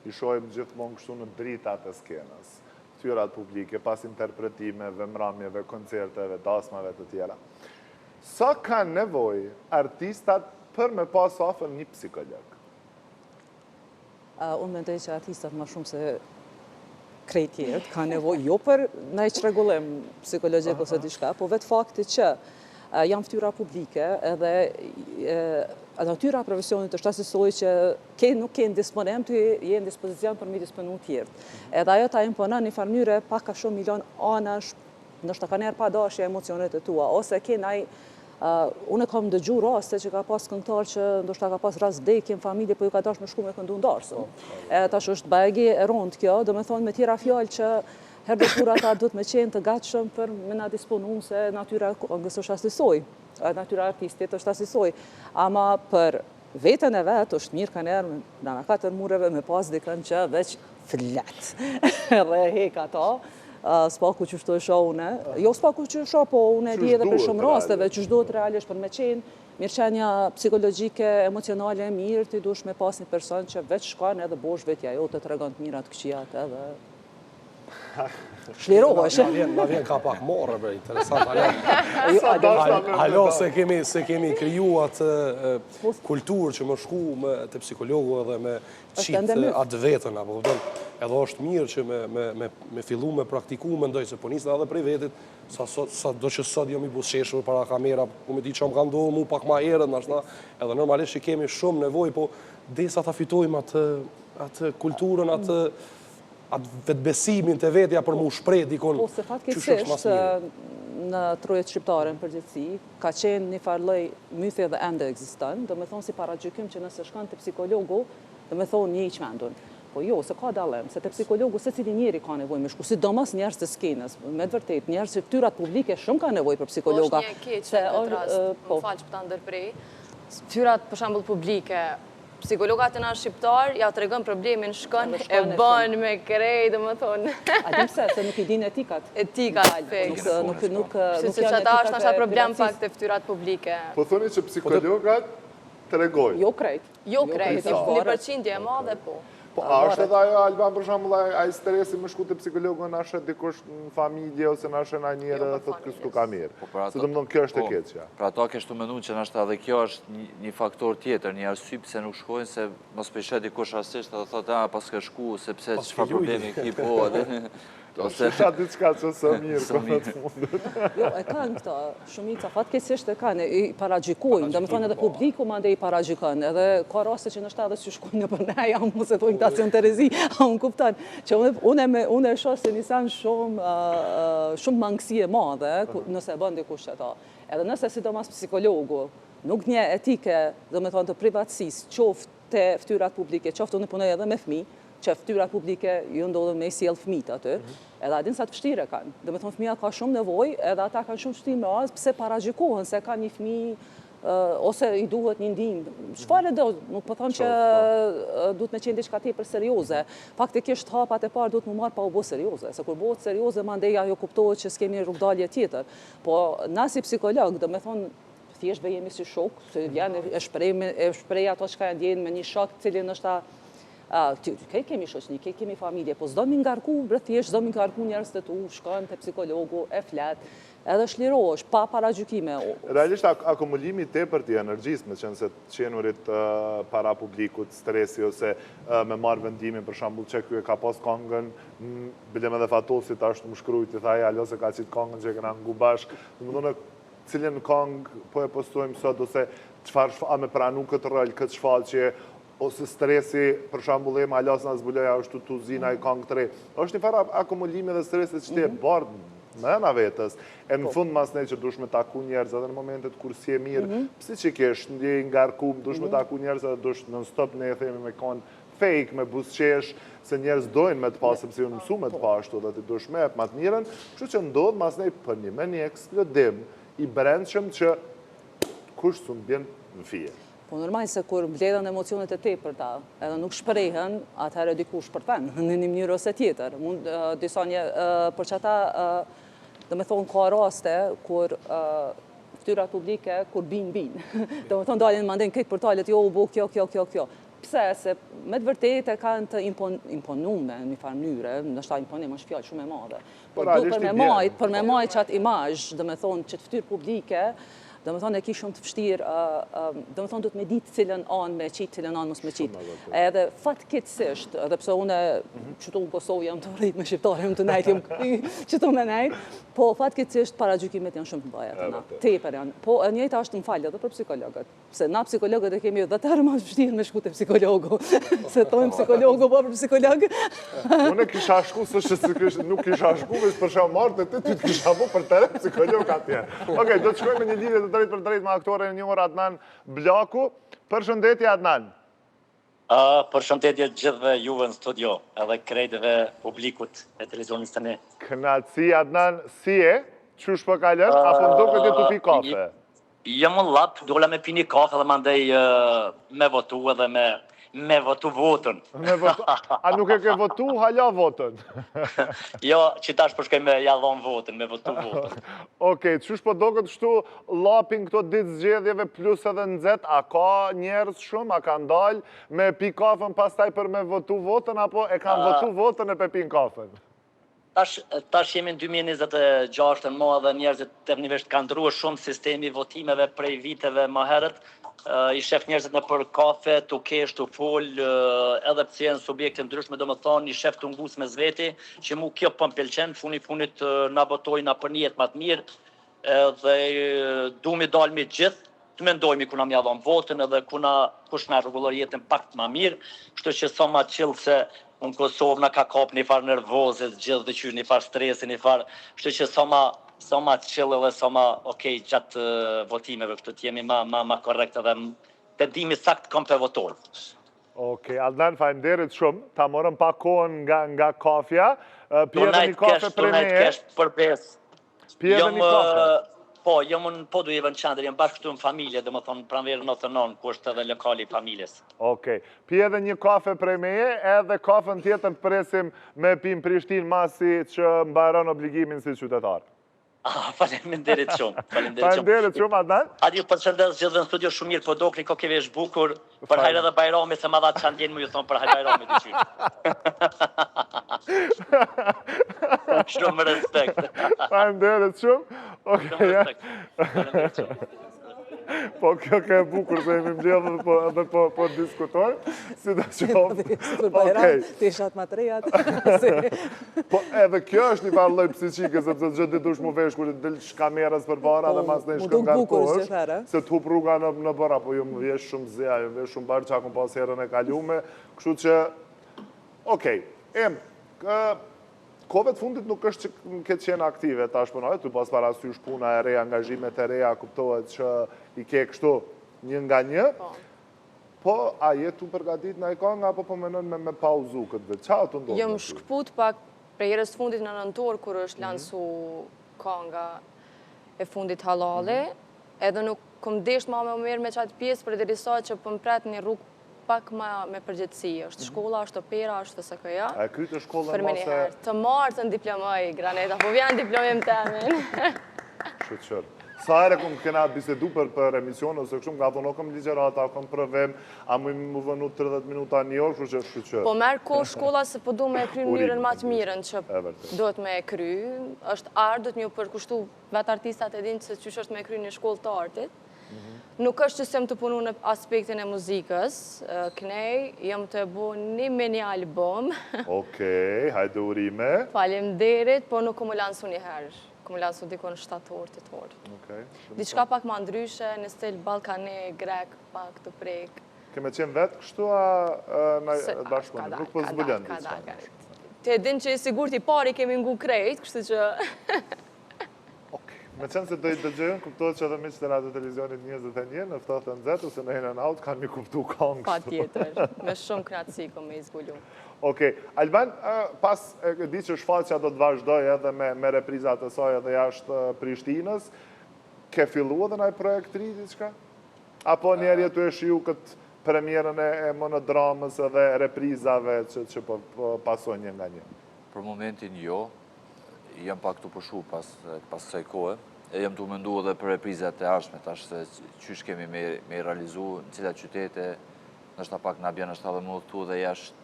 S1: i shojmë gjithmonë kështu në dritat e skenës, tyrat publike, pas interpretimeve, mramjeve, koncerteve, dasmave të tjera. Sa ka nevoj artistat për me pas afër një psikolog?
S2: Unë mendoj që artistat më shumë se krejt tjerët ka nevoj jo për në që regullim psikologjik ose diçka, po vetë fakti që janë ftyra publike edhe atyra profesionit është asisoj që nuk ke në disponem të je në dispozicion për mi disponu tjertë. Edhe ajo ta imponon një farmyre pak ka shumë milion anash, nështë ka njerë pa dashje emocionet e tua, ose ke naj unë kam dëgju raste që ka pas këngëtar që ndoshta ka pas rast vdekje në familje, po ju ka dash me shku me këndu ndarësën. Tash është bajegi e rondë kjo, do me thonë me tjera fjallë që herë dhe kur ata duhet me qenë të gatshëm për me na disponu se natyra këngës është asisoj, natyra artistit është asisoj. Ama për vetën e vetë është mirë ka njerë në 4 mureve me pas dikën që veç flet. Edhe hek ata. S'paku që shto e une, jo s'paku që shto, po une di edhe për shumë rasteve që shdohet realisht për me qenë mirëqenja psikologjike, emocionale e mirë, ti dush me pas një person që veç shkan edhe bosh vetja jo të tregon të mirat këqijat edhe shlirohesh.
S5: Na vjen ka pak morë, bre, interesant. Alo, se kemi kriju atë kulturë që më shku të psikologu edhe me qitë atë vetën, apo edhe është mirë që me fillu me praktiku, me ndoj, se po nisë edhe prej vetit, sa do që sot jam i busqeshur para kamera, ku me di që më ka ndohë mu pak ma erët, edhe normalisht që kemi shumë nevoj, po desa ta fitojmë atë kulturën, atë vetbesimin të vetja për mu shprej dikon
S2: po, se fatkeqësisht në trojet shqiptare në përgjithësi, ka qenë një farloj mythje dhe ende ekziston, do me thonë si paragjykim që nëse shkan të psikologu, do me thonë një i qmendun. Po jo, se ka dalem, se të psikologu se cili njeri ka nevoj me shku, sidomos njerës të skenës, me të vërtet, njerës që ftyrat publike shumë ka nevoj për psikologa.
S4: Është një keq në këtë rast, më falë që pëta ndërprej, ftyrat për shambull publike, psikologat e nga shqiptar, ja të regën problemin shkën, e bën me krej, dhe më thonë.
S2: A dim se nuk i din etikat?
S4: Etikat, feks.
S2: Nuk
S4: Se
S2: janë
S4: që ata është ashta problem pak të ftyrat publike.
S1: Po thoni që psikologat të regojnë?
S2: Jo krejt.
S4: Jo krejt, 1% e madhe, po.
S1: Po, a është edhe ajo, Alban, për shambull, a i stresi më shku të psikologën, a është dikush në familje, ose në është në njëre dhe thotë kësë ka mirë. Se të më dhënë, kjo është e keqja.
S3: Pra ta kështu menu që nështë edhe kjo është një faktor tjetër, një arsye pse nuk shkojnë, se mos pëjshet dikush rastisht edhe thotë, pas ka shku, sepse çfarë problemi ki po, edhe...
S1: Shusha diçka që së mirë, këmë të mundët.
S2: Jo, e kanë këta, shumica, fatkeqësisht e kanë, i paragjikojnë, dhe më thonë edhe publiku ma ndë i paragjikojnë, edhe ka raste që nështë edhe që shkojnë në për ne, jam mu se thujnë Tacion Terezi, a unë kuptan, që unë e shohë se nisan shumë mangësie madhe, nëse e bëndi kush që ta. Edhe nëse sidomos psikologu, nuk një etike, dhe me thonë të privatësis, qoftë të ftyrat publike, qoftë unë punoj edhe me fmi, që ftyrat publike ju ndodhën me i sjell fëmijët aty, edhe adin sa të vështirë kanë. Dhe me thonë fëmija ka shumë nevoj, edhe ata kanë shumë vështirë me azë, pse paragjikohen se ka një fëmijë, ose i duhet një ndihmë. Çfarë do, nuk po thonë që duhet me qenë diçka tepër serioze. Faktikisht hapat e parë duhet më marrë pa u bë serioze, se kur bëhet serioze mandej ajo kuptohet që s'kemi rrugdalje tjetër. Po na si psikolog, do me thonë thjesht jemi si shok, se janë e shpreh ato që ndjen me një shok i cili ndoshta këtë kemi shoqni, këtë kemi familje, po s'do mi ngarku, thjesht s'do mi ngarku njerëz të tu, shkojnë te psikologu, e flet, edhe shlirohesh, pa paragjykime.
S1: Realisht, akumulimi tepër të energjisë, me qenë se të qenurit para publikut, stresi, ose me marrë vendimin, për shambull që kjo e ka pas kongën, bilem edhe fatosit ashtë më shkrujt, i thaj, alo se ka qitë kongën që e këna ngu bashk, në më dhune, cilin kongë po e postojmë sot, ose a me pranu këtë rëllë, këtë shfaqje, ose stresi, për shambull e ma lasë nga zbuloja, është të zina i kongë të re. është një farë akumulimi dhe stresi që ti e bardë me ena vetës, e në fund mas ne që dush me taku njerëz edhe në momentet kur si e mirë, psikisht, ndje i ngarkum, dush me taku njerëz edhe dush në stop ne e themi me konë fake, me busqesh, se njerëz dojnë me të pasëm si unë mësu me të pashtu dhe ti dush me e për matë miren, që që ndodhë mas ne për një eksplodim i brendshëm që kush së në bjen në fije.
S2: Po normal se kur mbledhen emocionet e tepërta, edhe nuk shprehen, atëherë dikush shpërthen në një mënyrë ose tjetër. Mund disa një për çata, do me thonë ka raste kur ftyrat publike kur bin. Do me thonë dalin mandin këtë portalet, jo u bo kjo. Pse? Se me të vërtet e kanë të imponume në një farë mënyre, ndoshta imponim është fjalë shumë e madhe. Por për me majt qatë imazh, do me thonë që të ftyrë publike, do me thonë e ki shumë të vështirë, do me thonë du të me ditë cilën anë me qitë, cilën anë mos me qitë. Edhe fatkeqësisht, edhe pse une qëtu në Kosovë jam të rritë me shqiptare, jam të nejtë, jam qëtu me nejtë, po fatkeqësisht paragjykimet janë shumë të baja të na, teper janë. Po njëjta është në falë edhe për psikologët, se na psikologët e kemi dhe të herë ma vështirë me shku të psikologu, se tojmë psikologu, po për psikolog.
S1: Unë kisha shku, nuk kisha shku, veç për shumë martë, ty të kisha bu për tëre psikolog atje. Okej, do të shkojmë një lidhje të drejt për drejt me aktore një orë Adnan Blaku. Përshëndetje Adnan.
S7: Përshëndetje gjithve juve në studio, edhe krejtëve publikut e televizionit të ne.
S1: Kënaqësi Adnan, si e? Qysh po kalon? Apo më duket të pi kafe?
S7: Jam në lap, dola me pini kafe dhe mandej me votu edhe me votu votën.
S1: A nuk e ke votu hala votën?
S7: Jo, që tash përshkoj me jallon votën, me votu votën.
S1: Okej, qysh po do këtë shtu lapin këto ditë zgjedhjeve plus edhe nëzet, a ka njerës shumë, a ka ndalë me pi kafën pastaj për me votu votën, apo e kanë votu votën e pe pin kafën?
S7: Tash jemi në 2026 në dhe njerëzit të nivisht kanë ndrua shumë sistemi votimeve prej viteve më herët. I shef njerëzit në për kafe, të kesh, të fol, edhe pse janë subjekte ndryshme, do më thonë, i shef të ngus me zveti, që mu kjo për më pelqen, funit na botoj na për njetë më të mirë, dhe du mi dalë mi gjithë, të mendojmi kuna mi adhon votën, edhe kuna kush me rregullor jetën pak të më mirë, kështu që sa ma qilë se në Kosovë na ka kap një farë nervozit, gjithë dhe qyrë një farë stresi, një farë, kështu që sa ma qilë dhe sa ma okej gjatë votimeve, kështu të jemi ma korrekt edhe të dimi sakt kom për votorë.
S1: Okej, Adnan, faleminderit shumë, ta morëm pak kohën nga kafja, pjedhe një kafe për me e?
S7: Për bes.
S1: Pjedhe një kafe?
S7: Po, jam po du jeve në qendër, jam bashkë këtu në familje, dhe më thonë pranverë 99, ku është edhe lokali i familjes.
S1: Okej, pjedhe një kafe prej meje, edhe kafën tjetër të presim me pim Prishtinë masi që mbajron obligimin si qytetar.
S7: Faleminderit shumë.
S1: Faleminderit shumë, Adnan.
S7: Adi ju përshëndes gjithë në studio shumë mirë, po dokli ko keve është bukur, për hajrë edhe Bajrami, se ma dha të qandjen më ju thonë për hajrë Bajrami të qyrë. Shumë respekt.
S1: Faleminderit shumë.
S7: Shumë respekt. Faleminderit shumë.
S1: Po kjo ka e bukur se jemi mbledhë edhe po diskutojmë, si të qoftë.
S2: Për Bajram, të ishat materiat.
S1: Po edhe kjo është një farë lloj psiqike, sepse gjithë ditë dush mu vesh kur del kamerës për para dhe mas në shkëm ngarkosh, se të hup rruga në bëra, po ju më vjesh shumë zja, ju vjesh shumë barë që akon pas herën e kalume, kështu që, okej, kove të fundit nuk është që këtë qenë aktive, ta shpënojë, të pas parasysh puna e reja, angazhimet e reja, kuptohet që i ke kështu një nga një, po a jetë të përgatit në i kanga, apo po menon me pauzu këtë vetë, qa të ndohë?
S4: Jëm shkëput pak prej herës fundit në nëntor, kur është lansu kanga e fundit halale, edhe nuk këm desht ma me merë me qatë pjesë, për derisa që pëmpret një rrugë pak ma me përgjithësi, është shkolla, është opera, është SK-ja.
S1: A e krytë shkollën ma se...
S4: Të martën diplomoj, Graneta, po vjen diplomim temin.
S1: Shqyqër. Sa ere këmë kena bisedu për emision, ose këshumë nga thonë, o këmë ligjerata, o këmë prëvem, a mu më vënu 30 minuta një orë, kështu që shqyqër.
S4: Po merë ko shkolla se po du me e kry në njërën ma të mirën që do të me e kry. është artë, do të një përkushtu vetë artistat e dinë që qysh është me e kry një shkollë të artit. Nuk është që sem të punu në aspektin e muzikës, kënej, jam të bu një mini album.
S1: Okej, hajde urime.
S4: Faleminderit, po nuk këmë lansu një herë. Këmë lansu dikon 7 orë, 8 orë. Diçka pak ma ndryshe, në stil balkane, grek, pak të prek.
S1: Keme qenë vetë kështu a në bashkëpunim? Nuk po zbullen diçka.
S4: Te din që i sigur t'i pari kemi ngu krejt, kështu që...
S1: Me qenë se do i dëgjojnë, kuptohet që edhe me qëtë radio televizionit 21, në ftohtë në zetë, ose në hejnë në aut, kanë mi kuptu kongë.
S4: Pa tjetër, me shumë knatësi kom me izgullu.
S1: Okej, Alban, pas e di që shfaqja do të vazhdoj edhe me reprizat e saj edhe jashtë Prishtinës, ke fillu edhe nëjë projekt ri, diçka? apo njerë jetu e shiu këtë premierën e monodramës dhe reprizave që po pasojnë një nga një?
S3: Për momentin jo, jam pak të përshu pas kësaj kohë, e jam të mendu edhe për reprizat e arshme, tash se qysh kemi me realizu në cilat qytete, nështë pak nga bjena 17 tu dhe jashtë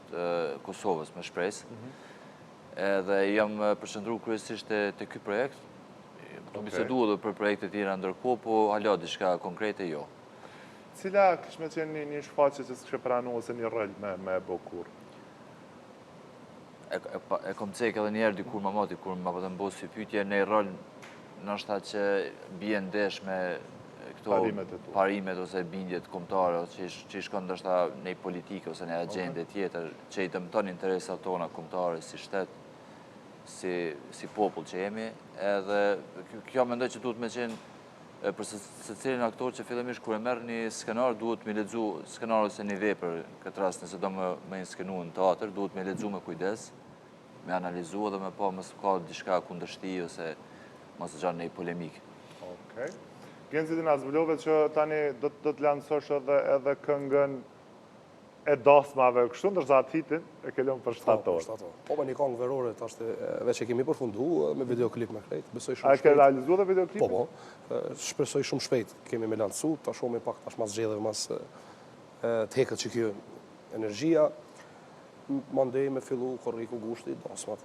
S3: Kosovës me shpresë. Edhe jam përshëndru kryesisht të ky projekt, të bisedu edhe për projekte tjera ndërkohë, po hala diçka konkrete jo.
S1: Cila këshme qenë një shfaqe që s'kështë pranu ose një rëll me bokur?
S3: E kom cek edhe njerë dikur ma mati, kur ma pëtëm bo si pytje, në rëll nështë që bje ndesh me këto parimet ose bindjet kombëtare, që i shkon ndoshta në politikë ose në agende tjetër, që i dëmton interesat tona kombëtare si shtet, si popull që jemi, edhe kjo mendoj që duhet me qenë për se cilin aktor që fillimisht kur e merr një skenar duhet me lexu skenar ose një vepër, këtë rast nëse do me skenu në teatr, duhet me lexu me kujdes, me analizu edhe me pa mos ka diçka kundërshti ose mos gjanë një polemik.
S1: Okej. Genci Dina zbulove që tani do të lansosh edhe këngën e dasmave kështu, ndërsa atë hitin e ke lënë për shtator.
S5: Po me një këngë verore, tash veç e kemi përfundu me videoklip me krejt. Besoj shumë
S1: shpejt. A ke realizu dhe videoklipin?
S5: Po. Shpresoj shumë shpejt kemi me lansu, tash shumë pak tash mas gjedheve, mas të hekët që kjo energjia, mandej me fillu korriku gushti, dasmat.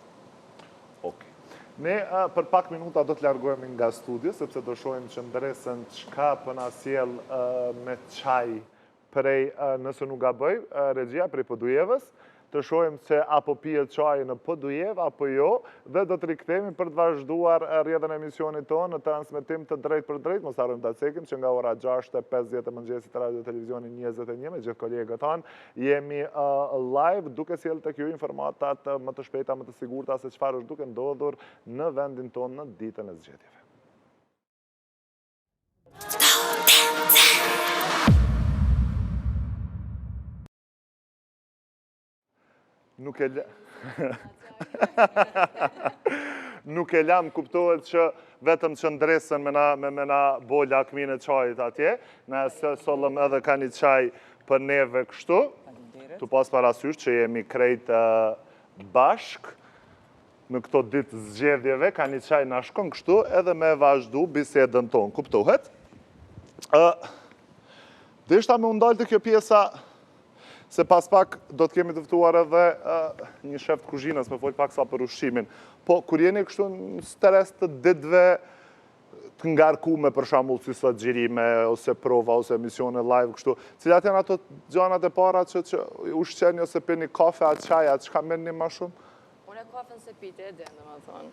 S1: Ok. Ne për pak minuta do të largohemi nga studio, sepse do shohim që ndresën çka pëna sjell me çaj prej, nëse nuk gaboj, regjia prej Podujevës, të shohim se apo pijet çaj në Podujev apo jo, dhe do të rikthehemi për të vazhduar rrjedhën e emisionit tonë në transmetim të drejt për drejt. Mos harrojmë ta cekim që nga ora 6:50 të mëngjesit Radio Televizioni 21 me gjithë kolegët tanë jemi live duke sjellë tek ju informatat më të shpejta, më të sigurta se çfarë është duke ndodhur në vendin tonë në ditën e zgjedhjeve. Nuk e lam, kuptohet që vetëm që ndresën me na bo lakmin e qajit atje, na se sollëm edhe ka një qaj për neve kështu, tu pas parasysh që jemi krejt bashk në këto ditë zgjedhjeve, ka një qaj na shkon kështu edhe me vazhdu bisedën tonë, kuptohet. Dhe ishta me undalë të kjo pjesa, se pas pak do të kemi të ftuar edhe një shef të kuzhinës me folë pak sa për ushqimin. Po, kur jeni kështu në stres të ditëve të ngarkume, për shembull si sot xhirime, ose prova, ose emisione live kështu, cilat janë ato gjanat e para që ushqeni ose pini kafe, atë çaj, atë çka merrni më shumë?
S4: Unë kafen se pite e den, domethënë.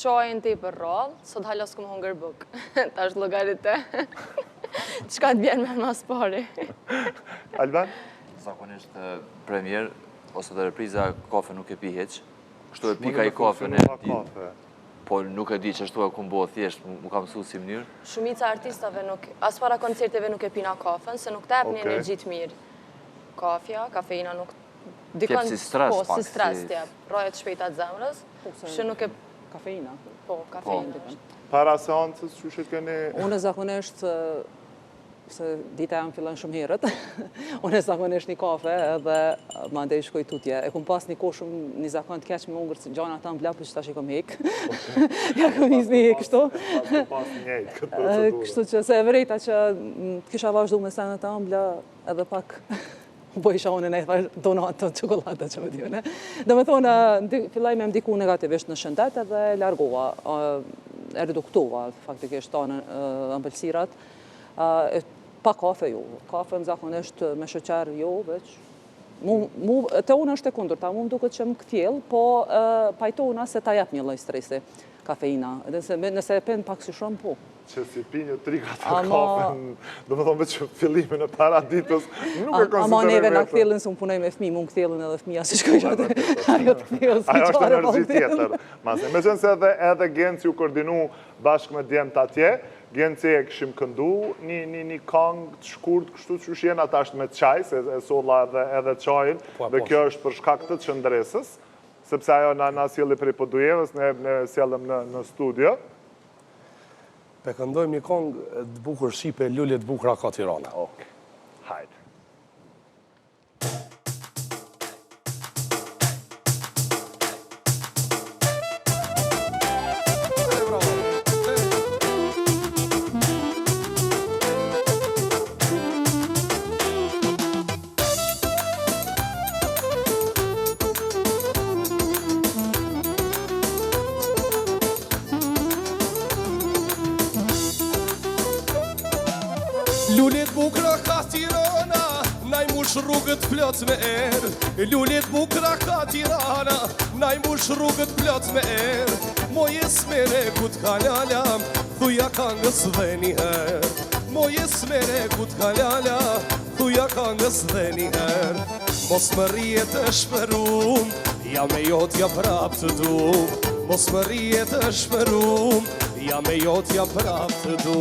S4: Çajin ti për rrallë, sot hala s'kom hunger buk. Tash llogaritë. Çka të vjen me mas pari?
S1: Alban?
S3: Zakonisht premier, ose dhe repriza, kafe nuk e pi heq. Kështu e pika i kafe në ditë. Po nuk e di që ashtu e kumë bo thjesht, mu ka mësu si mënyrë.
S4: Shumica artistave nuk, as para koncerteve nuk e pina kafen, se nuk tep një energji të mirë. Kafja, kafeina nuk...
S3: Tjep si stres pak.
S4: Po, si stres tjep. Rojet shpejtat zemrës, që nuk e...
S2: Kafeina?
S4: Po, kafeina.
S1: Para seancës, që shë keni...
S2: Unë zakonisht, se dita jam fillon shumë herët, unë zakonisht një kafe edhe ma ndej shkoj tutje. E kum pas një kohë shumë një zakon të keq me ungër që gjana ta mbla, për që tash i kom hek. Ja kom nis një hek kështu. Kështu që se e vërejta që kisha vazhdu me senet ta mbla edhe pak po isha unë e donatë të qokolata që më tjone. Dhe me thonë, fillaj me mdiku negativisht në shëndet edhe largova, e reduktova faktikisht ta në ëmbëlsirat. Pa kafe jo, kafe në zakonisht me sheqer jo, veç. Te unë është e kundërta, mu më duket që më këtjel, po pajtona se ta jep një lloj stresi, kafeina. Nëse e pen pak si shumë, po.
S1: Që si pi një trika të kafe, do më thonë veç fillimin e para ditës, nuk e konsideroj
S2: ama neve në këthjelën se më punoj me fmi, mu më këthjelën edhe fmija si shkoj atë. Ajo të këthjelën s'ki
S1: Ajo është
S2: qare
S1: energji tjetër. Me qenë se edhe Genci u koordinu bashkë me djemt atje, Genci e këshim këndu një këngë të shkurt kështu që shien ata është me qaj, se e solla edhe qajin, dhe kjo është për shkak të qëndresës, sepse ajo na sjelli prej Podujevës, ne sjellëm në studio.
S5: Pe këndojmë një kongë të bukur shqipe, lullet bukra ka Tirana.
S1: Okej, hajde.
S5: Lullet bukra ka Tirana, na i mush rrugët plot me erë. Lullet bukra ka Tirana, na i mush rrugët plot me erë. Moje smere ku t'kalala, thuja kangës dhe njëherë. Moje smere ku t'kalala, thuja kangës dhe njëherë. Mos më rije të shperum, ja me jotja prap të du. Mos më rije të shperum, ja me jotja prap të du.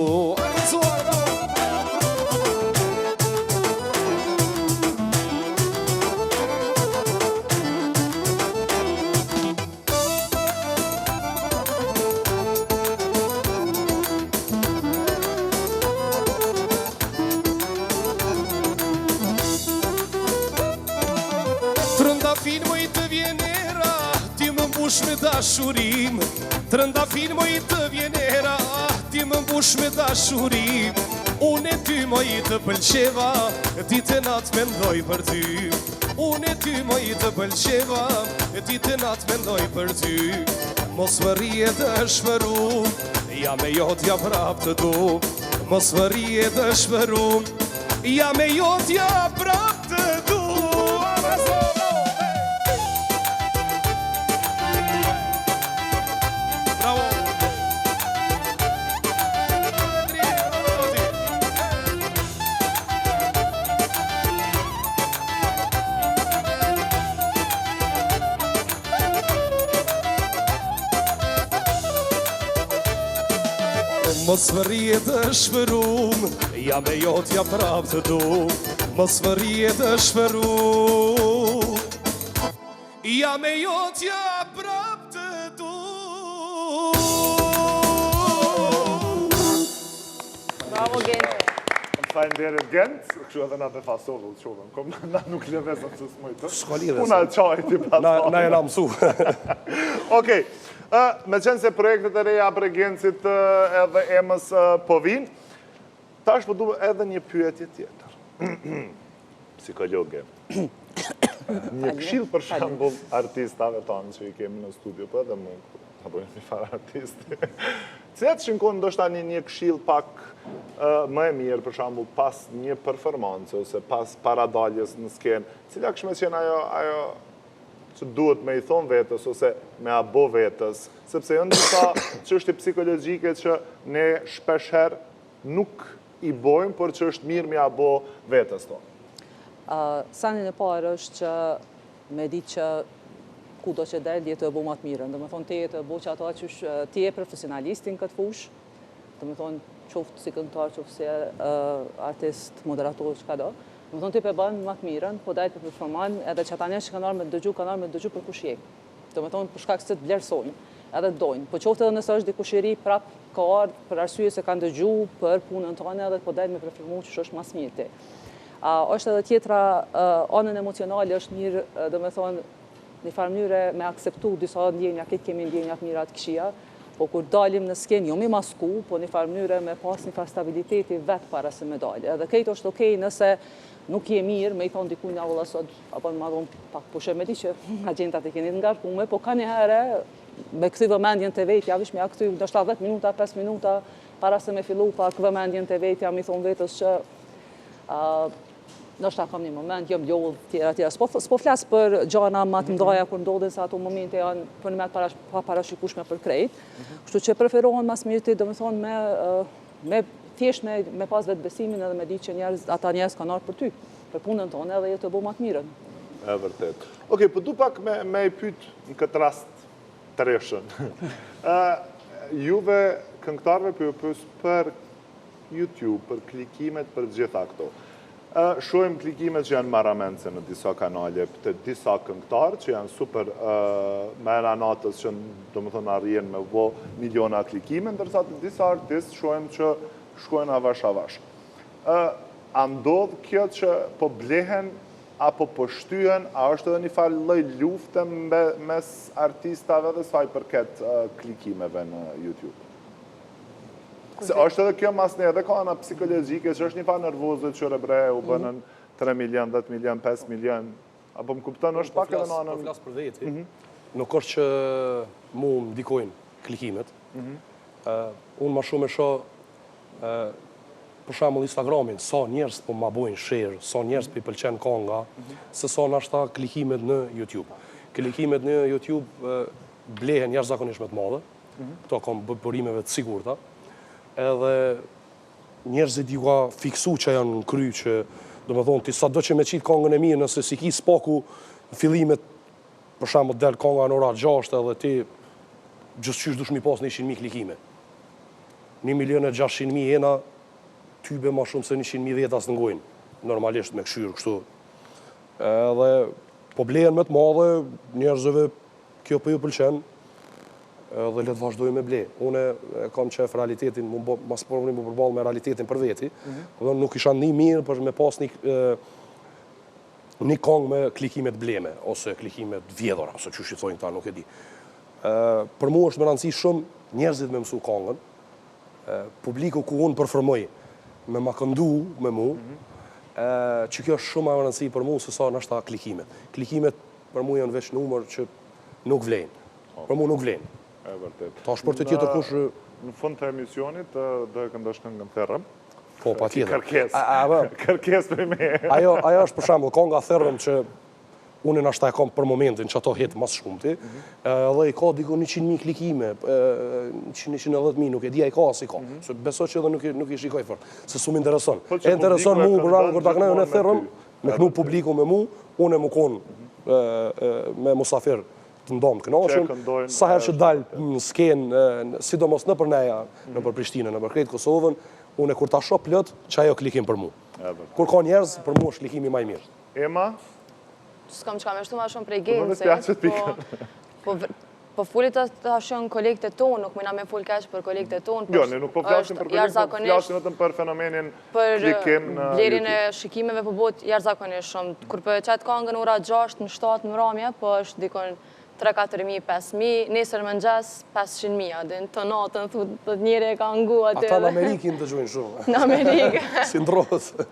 S5: Trëndafin më i të vjenera, ti më mbush me dashurim. Trëndafin më i të vjenera, ti më mbush me dashurim. Unë e ty më i të pëlqeva, ditë e natë mendoj për ty. Unë e ty më i të pëlqeva, ditë e natë mendoj për ty. Mos më rije të shpërum, ja me jotja prap të du. Mos më rije të shpërum, ja me jotja prap të du. Mos më rije të shpërum, ja me jotja prap të du. Mos më rije të shpërum, ja me jotja prap të du.
S2: Bravo, Gent.
S1: Faleminderit Gent, kështu edhe na të fasollu të qovën, kom na nuk lëvezëm të smojtë.
S5: S'ka lidhje.
S1: Puna e qajti pas.
S5: Na e na mësu.
S1: Okej, me qenë se projektet e reja për Gencit edhe emës po vinë, tash po du edhe një pyetje tjetër. Psikologe. Një këshill për shembull artistave tonë që i kemi në studio, po edhe mu, apo një farë artisti. Cilat shinkon ndoshta një këshill pak më e mirë, për shembull pas një performance ose pas paradaljes në skenë, cila kishme qenë ajo që duhet me i thonë vetës ose me abo vetës, sepse jënë disa çështje psikologjike që ne shpesher nuk i bojmë, por që është mirë me abo vetës tonë.
S2: Sanin e parë është që me di që ku do që del, jetë e bo matë mirën. Dhe me thonë, te jetë e bo që ato që ti e profesionalistin këtë fush, dhe me thonë, qoftë si këngëtar, qoftë si artist, moderator, që ka do. Dhe me thonë, ti pe banë matë mirën, po dajtë për performan, edhe që ata njerë që kanë arë me dëgju për kush jek. Dhe me thonë, për shkak se të vlerësojnë, edhe të dojnë. Po qoftë edhe nëse është dikushiri prap ka ardhë për arsye se kanë dëgju për punën tonë edhe po dajtë me performu që është mas mirë ti. Është edhe tjetra, anën emocionale është mirë, dhe me thonë, një farë mënyre me akseptu disa ndjenja, këtë kemi ndjenjat mirat këshia, po kur dalim në skenë, jo mi masku, po një farë mënyre me pas një farë stabiliteti vetë para se me dalje. Edhe këtë është okej nëse nuk je mirë, me i thonë diku një avolla sot, apo në madhon pak pushe me di që agentat e keni të ngarkume, po ka një herë me këthi vëmendjen të vetja, vish me a këthi ndoshta 10 minuta, 5 minuta, para se me fillu pak vëmendjen të vetja, mi thonë vetës që ndoshta kam një moment, jam ljollë, tjera. S'po flasë për gjana ma të mdoja kur ndodhin se ato momente janë për një metë pa parashikushme për krejt. Kështu që preferohen mas mirë ti, do me thonë, me thjesht me pas vetë besimin edhe me di që ata njerëz kanë ardhur për ty, për punën tonë edhe jetë të bo ma të mirën.
S1: E vërtet. Okej, po du pak me i pyt në këtë rast të reshën. Juve këngëtarve për ju pës për YouTube, për klikimet, për gjitha këto. Shohim klikimet që janë marramense në disa kanale të disa këngëtarë që janë super me natës që do më thënë arrijen me vo miliona klikime, ndërsa të disa artistë shohim që shkojnë avash. A ndodhë kjo që po blehen apo po shtyhen, a është edhe një farë lloj lufte mes artistave dhe saj përket klikimeve në YouTube? Se është edhe kjo mas një edhe ka ana psikologjike, që është një farë nervozit që rebre u bënën 3 milion, 10 milion, 5 milion, apo më kupton është pak edhe në anën...
S5: Po flasë për veti, nuk është që mu më ndikojnë klikimet, unë ma shumë e shoh, për shembull Instagramin, sa njerëz po ma bojnë share, sa njerëz po i pëlqen konga, se sa nashta klikimet në YouTube. Klikimet në YouTube blehen jashtëzakonisht më të madhe, këto kam burimeve të sigurta, edhe njerëzit ju ka fiksu që janë në kry që, do më thonë, ti sa do që me qitë kongën e mirë, nëse si ki spaku fillimet, për shembull del konga në ora 6 edhe ti gjithë qysh dush mi pas 100.000 klikime. 1.600.000 jena tybe ma shumë se 100.000 vjetas në ngojnë, normalisht me këshyrë kështu. Edhe po blehen më të madhe, njerëzve kjo për ju pëlqen, dhe le të vazhdoj me ble. Une kam qef realitetin, mas përmërim më përbal me realitetin për veti, nuk isha një mirë për me pas një kong me klikimet bleme, ose klikimet vjedhora, ose që shqithojnë ta, nuk e di. Për mu është më rëndësi shumë njerëzit me mësu kongën, publiku ku unë përformoj me ma këndu me mu, që kjo është shumë më rëndësi për mu se sa nështë ta klikimet. Klikimet për mu janë veç numër që nuk vlejnë. Për mu nuk vlejnë. Ta është për të tjetër kush...
S1: Në fund të emisionit, do e këndosh këngën Therrëm.
S5: Po, pa tjetër.
S1: Kërkes për me.
S5: Ajo është për shembull konga Therrëm që unë në ashta e kam për momentin që ato hetë mas shumëti, dhe i ka diku 100.000 klikime, 110.000, nuk e di a i ka as i ka. Beso që edhe nuk i shikoj fort, se su më intereson. E intereson mu, për rrangë kur ta knajën e Therrëm, me knu publiku me mu, unë e mu konë me musafir të ndonë të kënaqshëm, sa herë që dalë në skenë, sidomos në për neja, në për Prishtinë, në për krejtë Kosovën, unë kur ta shoh plot, që ajo klikim për mu. Kur ka njerëz, për mu është klikimi më i mirë.
S1: Ema?
S4: S'kam qka me shtu ma shumë prej genëse, po fullit të ashën kolekte tonë, nuk mëna me full keq për kolekte tonë.
S1: Jo, ne nuk po flasim për kolekte, po flasim vetëm për fenomenin klikim në
S4: për blerin e shikimeve po bot jashtëzakonisht shumë. Kur për qatë kongën ora 6 në 7 në mramje, po është dikon 3-4.000, 5.000, nesër më ngjes 500.000, adin të natën, të njëri e ka ngu aty.
S5: Ata në Amerikin të gjojnë shumë.
S4: Në Amerikë.
S5: Si ndrohet.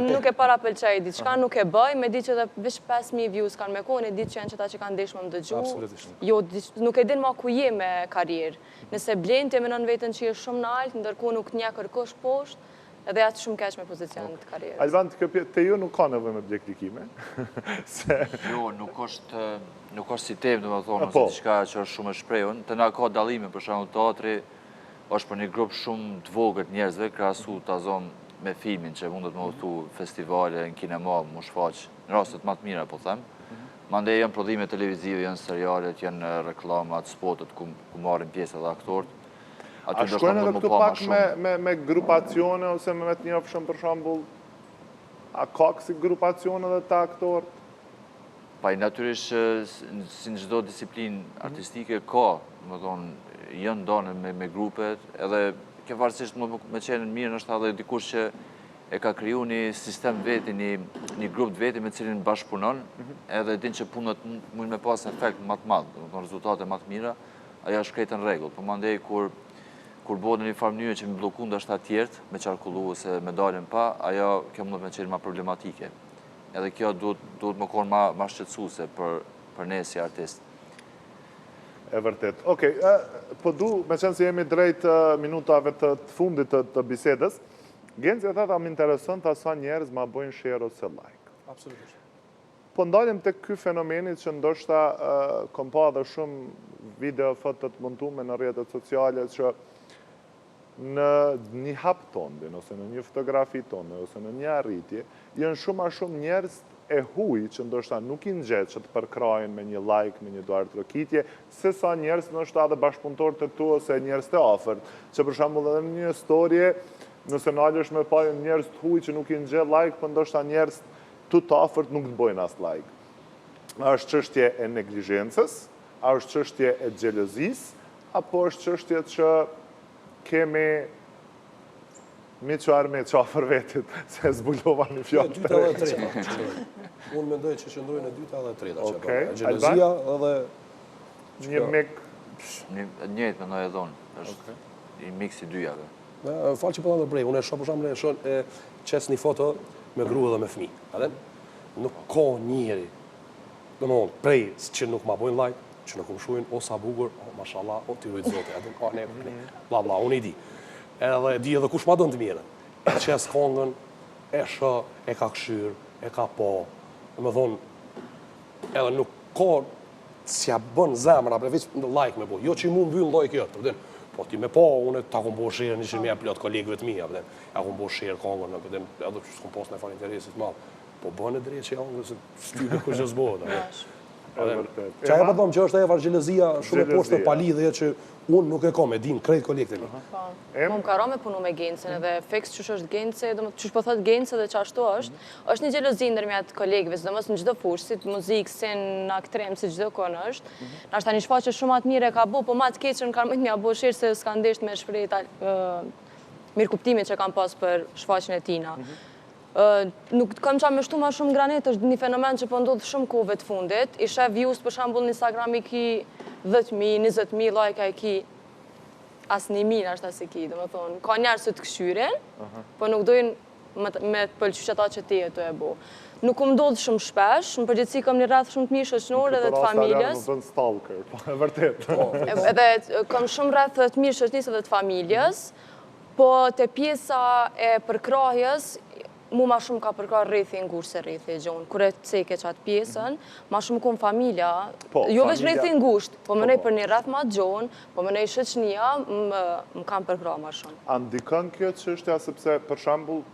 S4: Nuk e para pëlqej, diçka nuk e bëj, me di që dhe vish 5.000 views kanë me kone, di që janë që ta që kanë deshme më dëgju.
S5: Absolutisht.
S4: Jo, nuk e din ma ku je me karierë. Nëse blenë të menon vetën që je shumë në altë, ndërku nuk nja kërkosh poshtë, edhe atë shumë keq me pozicion të karierës.
S1: Alvan, të ju nuk ka nevoj me ble klikime?
S3: Jo, nuk është si temë, dhe me thonë, ose diçka që është shumë e shprehun. Të na ka dallime, për shembull teatri është për një grup shumë të vogël njerëzve, krahasu ta zonë me filmin që mundet me udhëtu festivale, në kinema, më shfaq, në rastet më të mira, po them. Mandej janë prodhime televizive, janë serialet, janë reklamat, spotet, ku marrin pjesë edhe aktorët.
S1: A shkojnë edhe këtu pak me grupacione, ose me të njofshëm për shembull, a ka kësi grupacione dhe të aktorët?
S3: Pa i natyrisht, si në çdo disiplinë artistike, ka, më thonë, janë ndonë me grupet, edhe ke varsisht me qenë mirë nështë edhe dikush që e ka kriju një sistem veti, një grup të veti me cilin bashkëpunon, edhe din që punët mund me pas efekt më të madhë, rezultate më të mira, aja është krejtë në regull. Për mandej, kur bodë në një farë mënyrë që mi blokun dhe është atjertë, me qarkullu ose me dalin pa, aja kjo mund me qenë ma problematike. Edhe kjo duhet më konë ma shqetësuse për ne si artist.
S1: E vërtet. Okej, po du, me qenë se jemi drejt minutave të fundit të bisedës, Genci e thata më interesën të asa njerëz ma bojnë share ose like.
S5: Absolutisht.
S1: Po ndalim të ky fenomenit që ndoshta kom pa dhe shumë video, fotot montume në rrjetet sociale që në një hap tonë, ose në një fotografi tonë, ose në një arritje, janë shumë a shumë njerëz e huj që ndoshta nuk i nxet që të përkrajnë me një like, me një duar trokitje, se sa njerëz ndoshta edhe bashkëpunëtor të tu ose njerëz të afërt, që për shembull edhe në një storje nëse nalësh me pa njerëz të huj që nuk i nxjerr like, po ndoshta njerëz të afërt nuk të bojnë as like. A është çështje e neglizhencës, a është çështje e xhelozisë, apo është çështje që kemi mi qarë me qafër vetit, se zbulova një fjallë.
S5: Dyta dhe treta. Unë mendoj që qëndrojnë e dyta dhe treta.
S1: Okej,
S5: Gjelozia edhe...
S1: Një mik...
S3: Njëjtë mendoj edhe unë. Është i mix i dyjave.
S5: Falë që përta në brej, unë e shoh për shembull e qes një foto me grua dhe me fëmijë. Nuk ka njëri, domethënë prej që nuk ma bojnë like, që nuk më shuhin, o sa bukur, o mashallah, o ti rujtë zote, bla bla, unë i di. Edhe di edhe kush ma dënë të mire. E qes kongën, e shë, e ka këshyr, e ka po, me thonë, edhe nuk ka s'ja bën zemra, për veç në like me bo, jo që i mu mbyllë like jëtë, përdin, po ti me po, unë ta kom bo shirë, një që me e plot kolegëve të mija, përdin, ja kom bo shirë kongën, përdin, edhe që s'kom pos në farë interesit malë, po bënë e drejtë që janë, se s'tybe kush që s'bohë, Qa e përdojmë që është e vargjelëzia shumë e poshtë për palidhje që unë nuk e kom, e din krejt kolekte mi.
S4: Më karo me punu me gencën edhe fix që është gencë, që po thot gencë dhe që ashtu është një gjelozi ndërmjet kolegëve, së domos në gjdo fushë, si të muzikë, si në aktrem, si gjdo konë është. Në është ta një shfaqe shumë atë mire ka bu, po ma të keqën ka mëjtë mja bu shirë se s'ka ndesht me shprejt mirë kuptimit që kam pas për shfaqen e tina. Nuk kam qa me shtu ma shumë granet, është një fenomen që po ndodhë shumë kove të fundit. I shef views për shambull në Instagram i ki 10.000, 20.000 like i ki as 1.000 ashtë as i ki, dhe më thonë. Ka njerës të këshyrin, po nuk dojnë me të pëlqysh ata që ti e të e bo. Nuk më ndodhë shumë shpesh, në përgjithësi kam një rreth shumë të mirë shoqënore dhe të familjes.
S1: Në stalker, e vërtet.
S4: Edhe kam shumë rreth të mirë shoqënisë dhe të familjes, po të pjesa e përkrahjes, mu ma shumë ka përkrar rrethi ngushtë se rrethi e gjonë. Kure të ceke qatë pjesën, ma shumë kom familja, jo veç rrethi ngushtë, po mënej për një rreth ma gjonë, po mënej shoqënia, më kam përkrar ma shumë.
S1: A ndikon kjo çështja sepse, për shembull,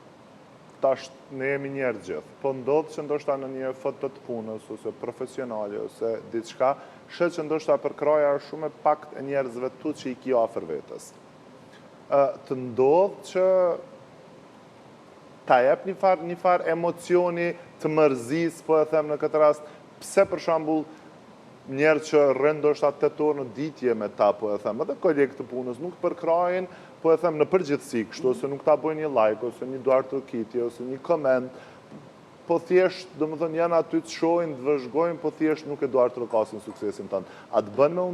S1: tash ne jemi njerëz gjithë, po ndodhë që ndoshta në një foto të punës, ose profesionale, ose diçka, shet që ndoshta përkraja është shumë e pakt e njerëzve tu që i kjo afër vetës. Të ndodhë që ta jep një far emocioni të mërzis, po e them në këtë rast, pse për shembull njerë që rëndoshta 8 orë në ditje me ta, po e them, edhe kolegë të punës nuk përkrajin, po e them në përgjithësi kështu, ose nuk ta bojnë një like, ose një duar të rëkitje, ose një koment, po thjesht, do më thënë, janë aty të shojnë, të vëzhgojnë, po thjesht nuk e duar të rëkasin suksesin tënë. A të bënë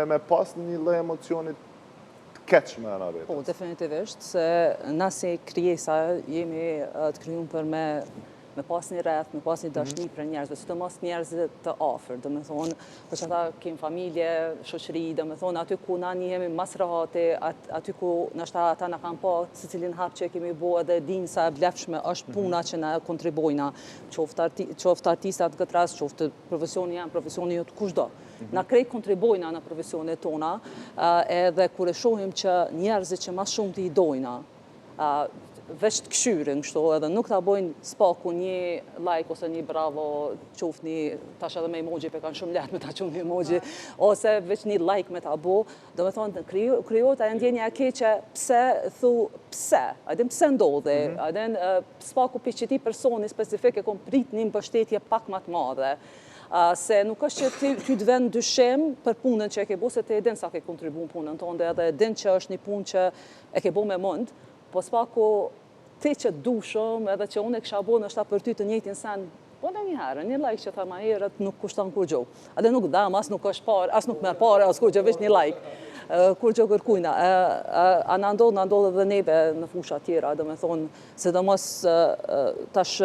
S1: me pas një lloj emocionit keq me ana vetë?
S2: Po, definitivisht, se na si krijesa jemi të krijuar për me pas një rreth, me pas një dashni për njerëzve, sidomos njerëzit të afër, do me thonë, për që ata kemë familje, shoqëri, do me thonë, aty ku na njihemi mas rahati, aty ku nështë ata na kanë pa se cilin hap që kemi bo edhe dinë sa vlefshme është puna që na kontribojna, qoftë artistat këtë rast, qoftë profesioni janë, profesioni jo të kushdo. Na krejt kontribojna në profesionet tona, edhe kur e shohim që njerëzit që mas shumë të i dojna, veç të këshyrin, kështu, edhe nuk ta bojnë spaku një like ose një bravo, qoftë një, tash edhe me emoji, pe kanë shumë letë me ta qumë një emoji, ose veç një like me ta bo, do me thonë, kryot a e ndjenja keqe, pse, pse, a din pse ndodhe, a din spaku për që ti personi specifik e kom prit një mbështetje pak më të madhe, se nuk është që ty të vend dyshim për punën që e ke bo, se te e din sa ke kontribu në punën tonë, edhe e din që është një punë që e ke bo me mund, po s'paku ti që du shumë, edhe që unë e kësha bo në shta për ty të njëjtin sen, po në një herë, një like që tha ma herët nuk kushton kur gjo. Adhe nuk dam, as nuk është pare, as nuk merë pare, as kur gjë veç një like, kur gjo kërkujna. A në ndodhë edhe neve në fusha tjera, dhe me thonë, se dhe mos tash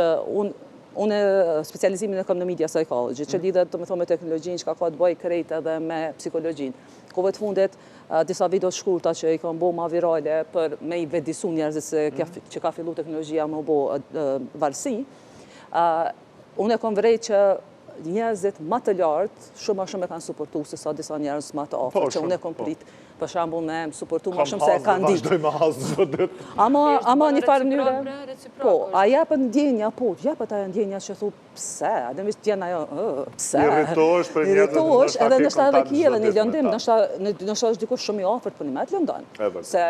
S2: unë specializimin e kam në media psychology, që lidhet, të me thonë, me teknologjin, që ka të bëj krejt edhe me psikologjin. Kove të fundit, disa video shkurta që i kam bo ma virale për me i vedisu njerëzit që ka fillu teknologjia me bo varësi, unë e kom vrej që njerëzit ma të lartë, shumë e kanë suportu se sa disa njerëz ma të ofër, që unë e kom prit për shembull me suportu më shumë se e kanë ditë.
S1: Vazhdoj me hasë çdo ditë.
S2: Ama një farë mënyre.
S4: Reciprok,
S2: Po, a japën ndjenja, po, japët ajo ndjenja që thu pse, edhe më t'jen ajo, pse.
S1: Irritohesh për njerëzit,
S2: Irritohesh,
S1: ndoshta
S2: edhe
S1: ke
S2: ndoshta edhe
S1: kontakt
S2: ki
S1: çdo
S2: edhe një
S1: ditë me
S2: lëndim,
S1: ta.
S2: ndoshta është dikush shumë i afërt për një me të lëndon. Se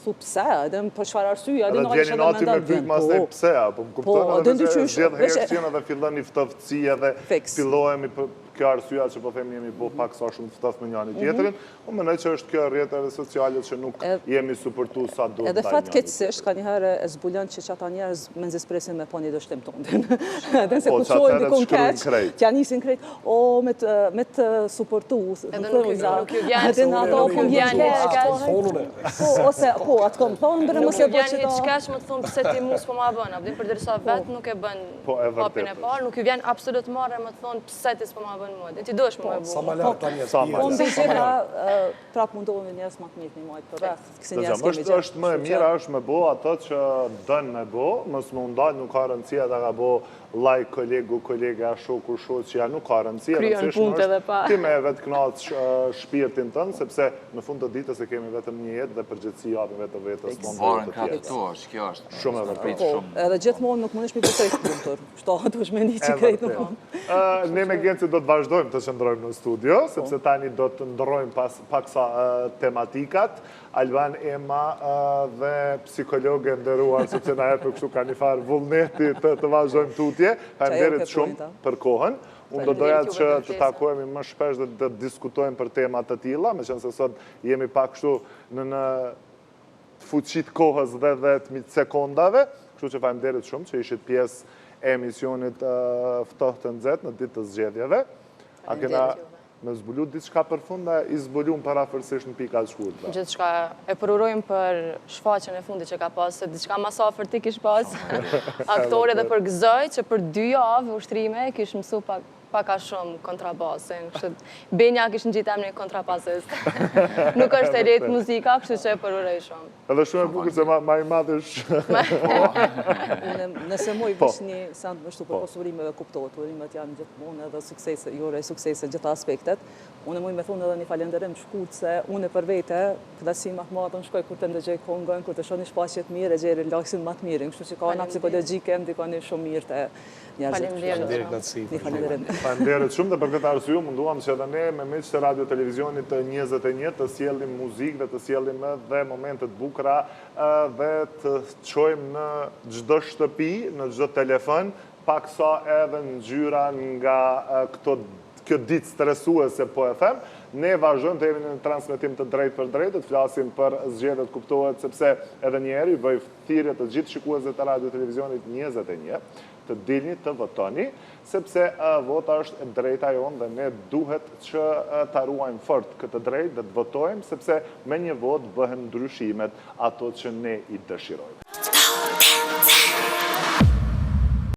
S2: thu pse, edhe për çfarë arsye, edhe
S1: Edhe
S2: nuk
S1: t'vjeni nati me pyet mas e pse, apo më kupton,
S2: Po,
S1: edhe
S2: dyqysh,
S1: se gjithë
S2: veç-
S1: herë që edhe fillon një ftofësi edhe
S2: Fiks.
S1: fillohemi për kjo arsyeja që po themi jemi bo pak sa shumë ftoft me njëri tjetrin, unë mendoj që është kjo rrjeteve sociale që nuk jemi suportu sa duhet.
S2: Edhe
S1: ndaj
S2: fatkeqësisht ka njëherë e zbulon që ata njerëz me nxespresin me po një dështim tondin. Edhe se
S1: Po,
S2: ku
S1: që
S2: çojnë
S1: atëherë
S2: dikon
S1: shkruajnë
S2: keq,
S1: krejt.
S2: që ja nisin krejt, me të suportu,
S4: Edhe nuk ju vjen,
S2: edhe në ato po vjen ose po atë kom thonë bre
S4: Nuk
S2: mos
S4: ju
S2: e bëj
S4: vjen
S2: që
S4: hiç keq më të thonë pse ti mu s'po ma bën, apo përderisa vetë nuk e bën
S1: Po, e
S4: hapin e
S1: vërtet
S4: parë, nuk ju vjen absolut marrë më të thonë pse ti s'po ma bën mua. Ti duhesh më e
S5: Sa
S4: bu.
S5: ma lartë tani
S1: Sa ma
S2: Po
S1: lartë.
S2: mbi gjitha prap mundohemi njerëz më të mirë një majt për rreth. Kësi njerëz kemi gjithë.
S1: Është më e mira është me bo ato që dënë me bo, mos më ndalë nuk ka rëndësia ta ka bo like kolegu, kolega, shoku, shoqja, nuk ka rëndësia.
S4: Kryon
S1: rëndësishme
S4: punët edhe pa.
S1: Ti me vetë knaqë shpirtin tënë, sepse në fund të ditës e kemi vetëm një jetë dhe përgjithësi japim vetë vetës mund
S3: Varën
S1: të
S3: kratë
S1: tjetë.
S3: to është, kjo është.
S1: Shumë e vërtetë.
S3: Prit
S2: Po,
S3: shumë.
S2: edhe gjithmonë nuk mundesh mi bëtej punëtor. Shtohet është me një që krejt nuk kam.
S1: Ne me Genci do të vazhdojmë të qëndrojmë në studio, sepse tani do të ndrojmë paksa tematikat. Alban Ema dhe psikologe nderuar, sepse na jepë kështu ka një farë vullneti të vazhdojmë tutje. Faleminderit shumë për kohën. Unë do doja që të takohemi më shpesh dhe të diskutojmë për temat të tilla, meqense sot jemi pak kështu në fuqit kohës dhe të sekondave, kështu që faleminderit shumë që ishit pjesë e emisionit Ftohtë të nxehtë në ditë të zgjedhjeve. A kena me zbulu diçka për fund, i zbulum parafërsisht në pika të shkurtra.
S4: Gjithçka e përurojmë për shfaqjen e fundit që ka pas, se diçka mas afër ti kish pas aktore dhe për gëzoj që për 2 javë ushtrime kish mësu pak a shumë kontrabasin. Benja kish në gjitë emrin kontrabasist. Nuk është e lehtë muzika, kështu që e përuroj shumë.
S1: Edhe shumë e bukur se ma i madhësh.
S2: Nëse moj vish një send më shtu për posurimeve kuptohet, urimet janë gjithmonë edhe suksese, jure suksese gjitha aspektet. Unë moj me thonë edhe një falenderim shkurt se unë për vete, këdasi më të madhën shkoj kur të ndëgjoj kongën, kur të shoh një shfaqje të mirë, e gjej relaksin më të mirë, kështu që ka ana psikologjike, ndikon shumë mirë te njerëzit.
S4: Faleminderit.
S1: Faleminderit shumë dhe për këtë arsye munduam që edhe ne me miqtë të radio televizionit të 21 të sjellim muzikë dhe të sjellim edhe momentet bukura dhe të çojmë në çdo shtëpi, në çdo telefon, paksa edhe ngjyra nga kjo ditë stresuese po e them. Ne vazhdojmë të jemi në transmetim të drejt për drejt, të flasim për zgjedhjet, kuptohet sepse edhe një herë i bëj thirrje të gjithë shikuesve të radio televizionit 21 të dilni të votoni, sepse vota është e drejta jonë dhe ne duhet që ta ruajmë fort këtë drejtë dhe të votojmë, sepse me një votë bëhen ndryshimet ato që ne i dëshirojmë.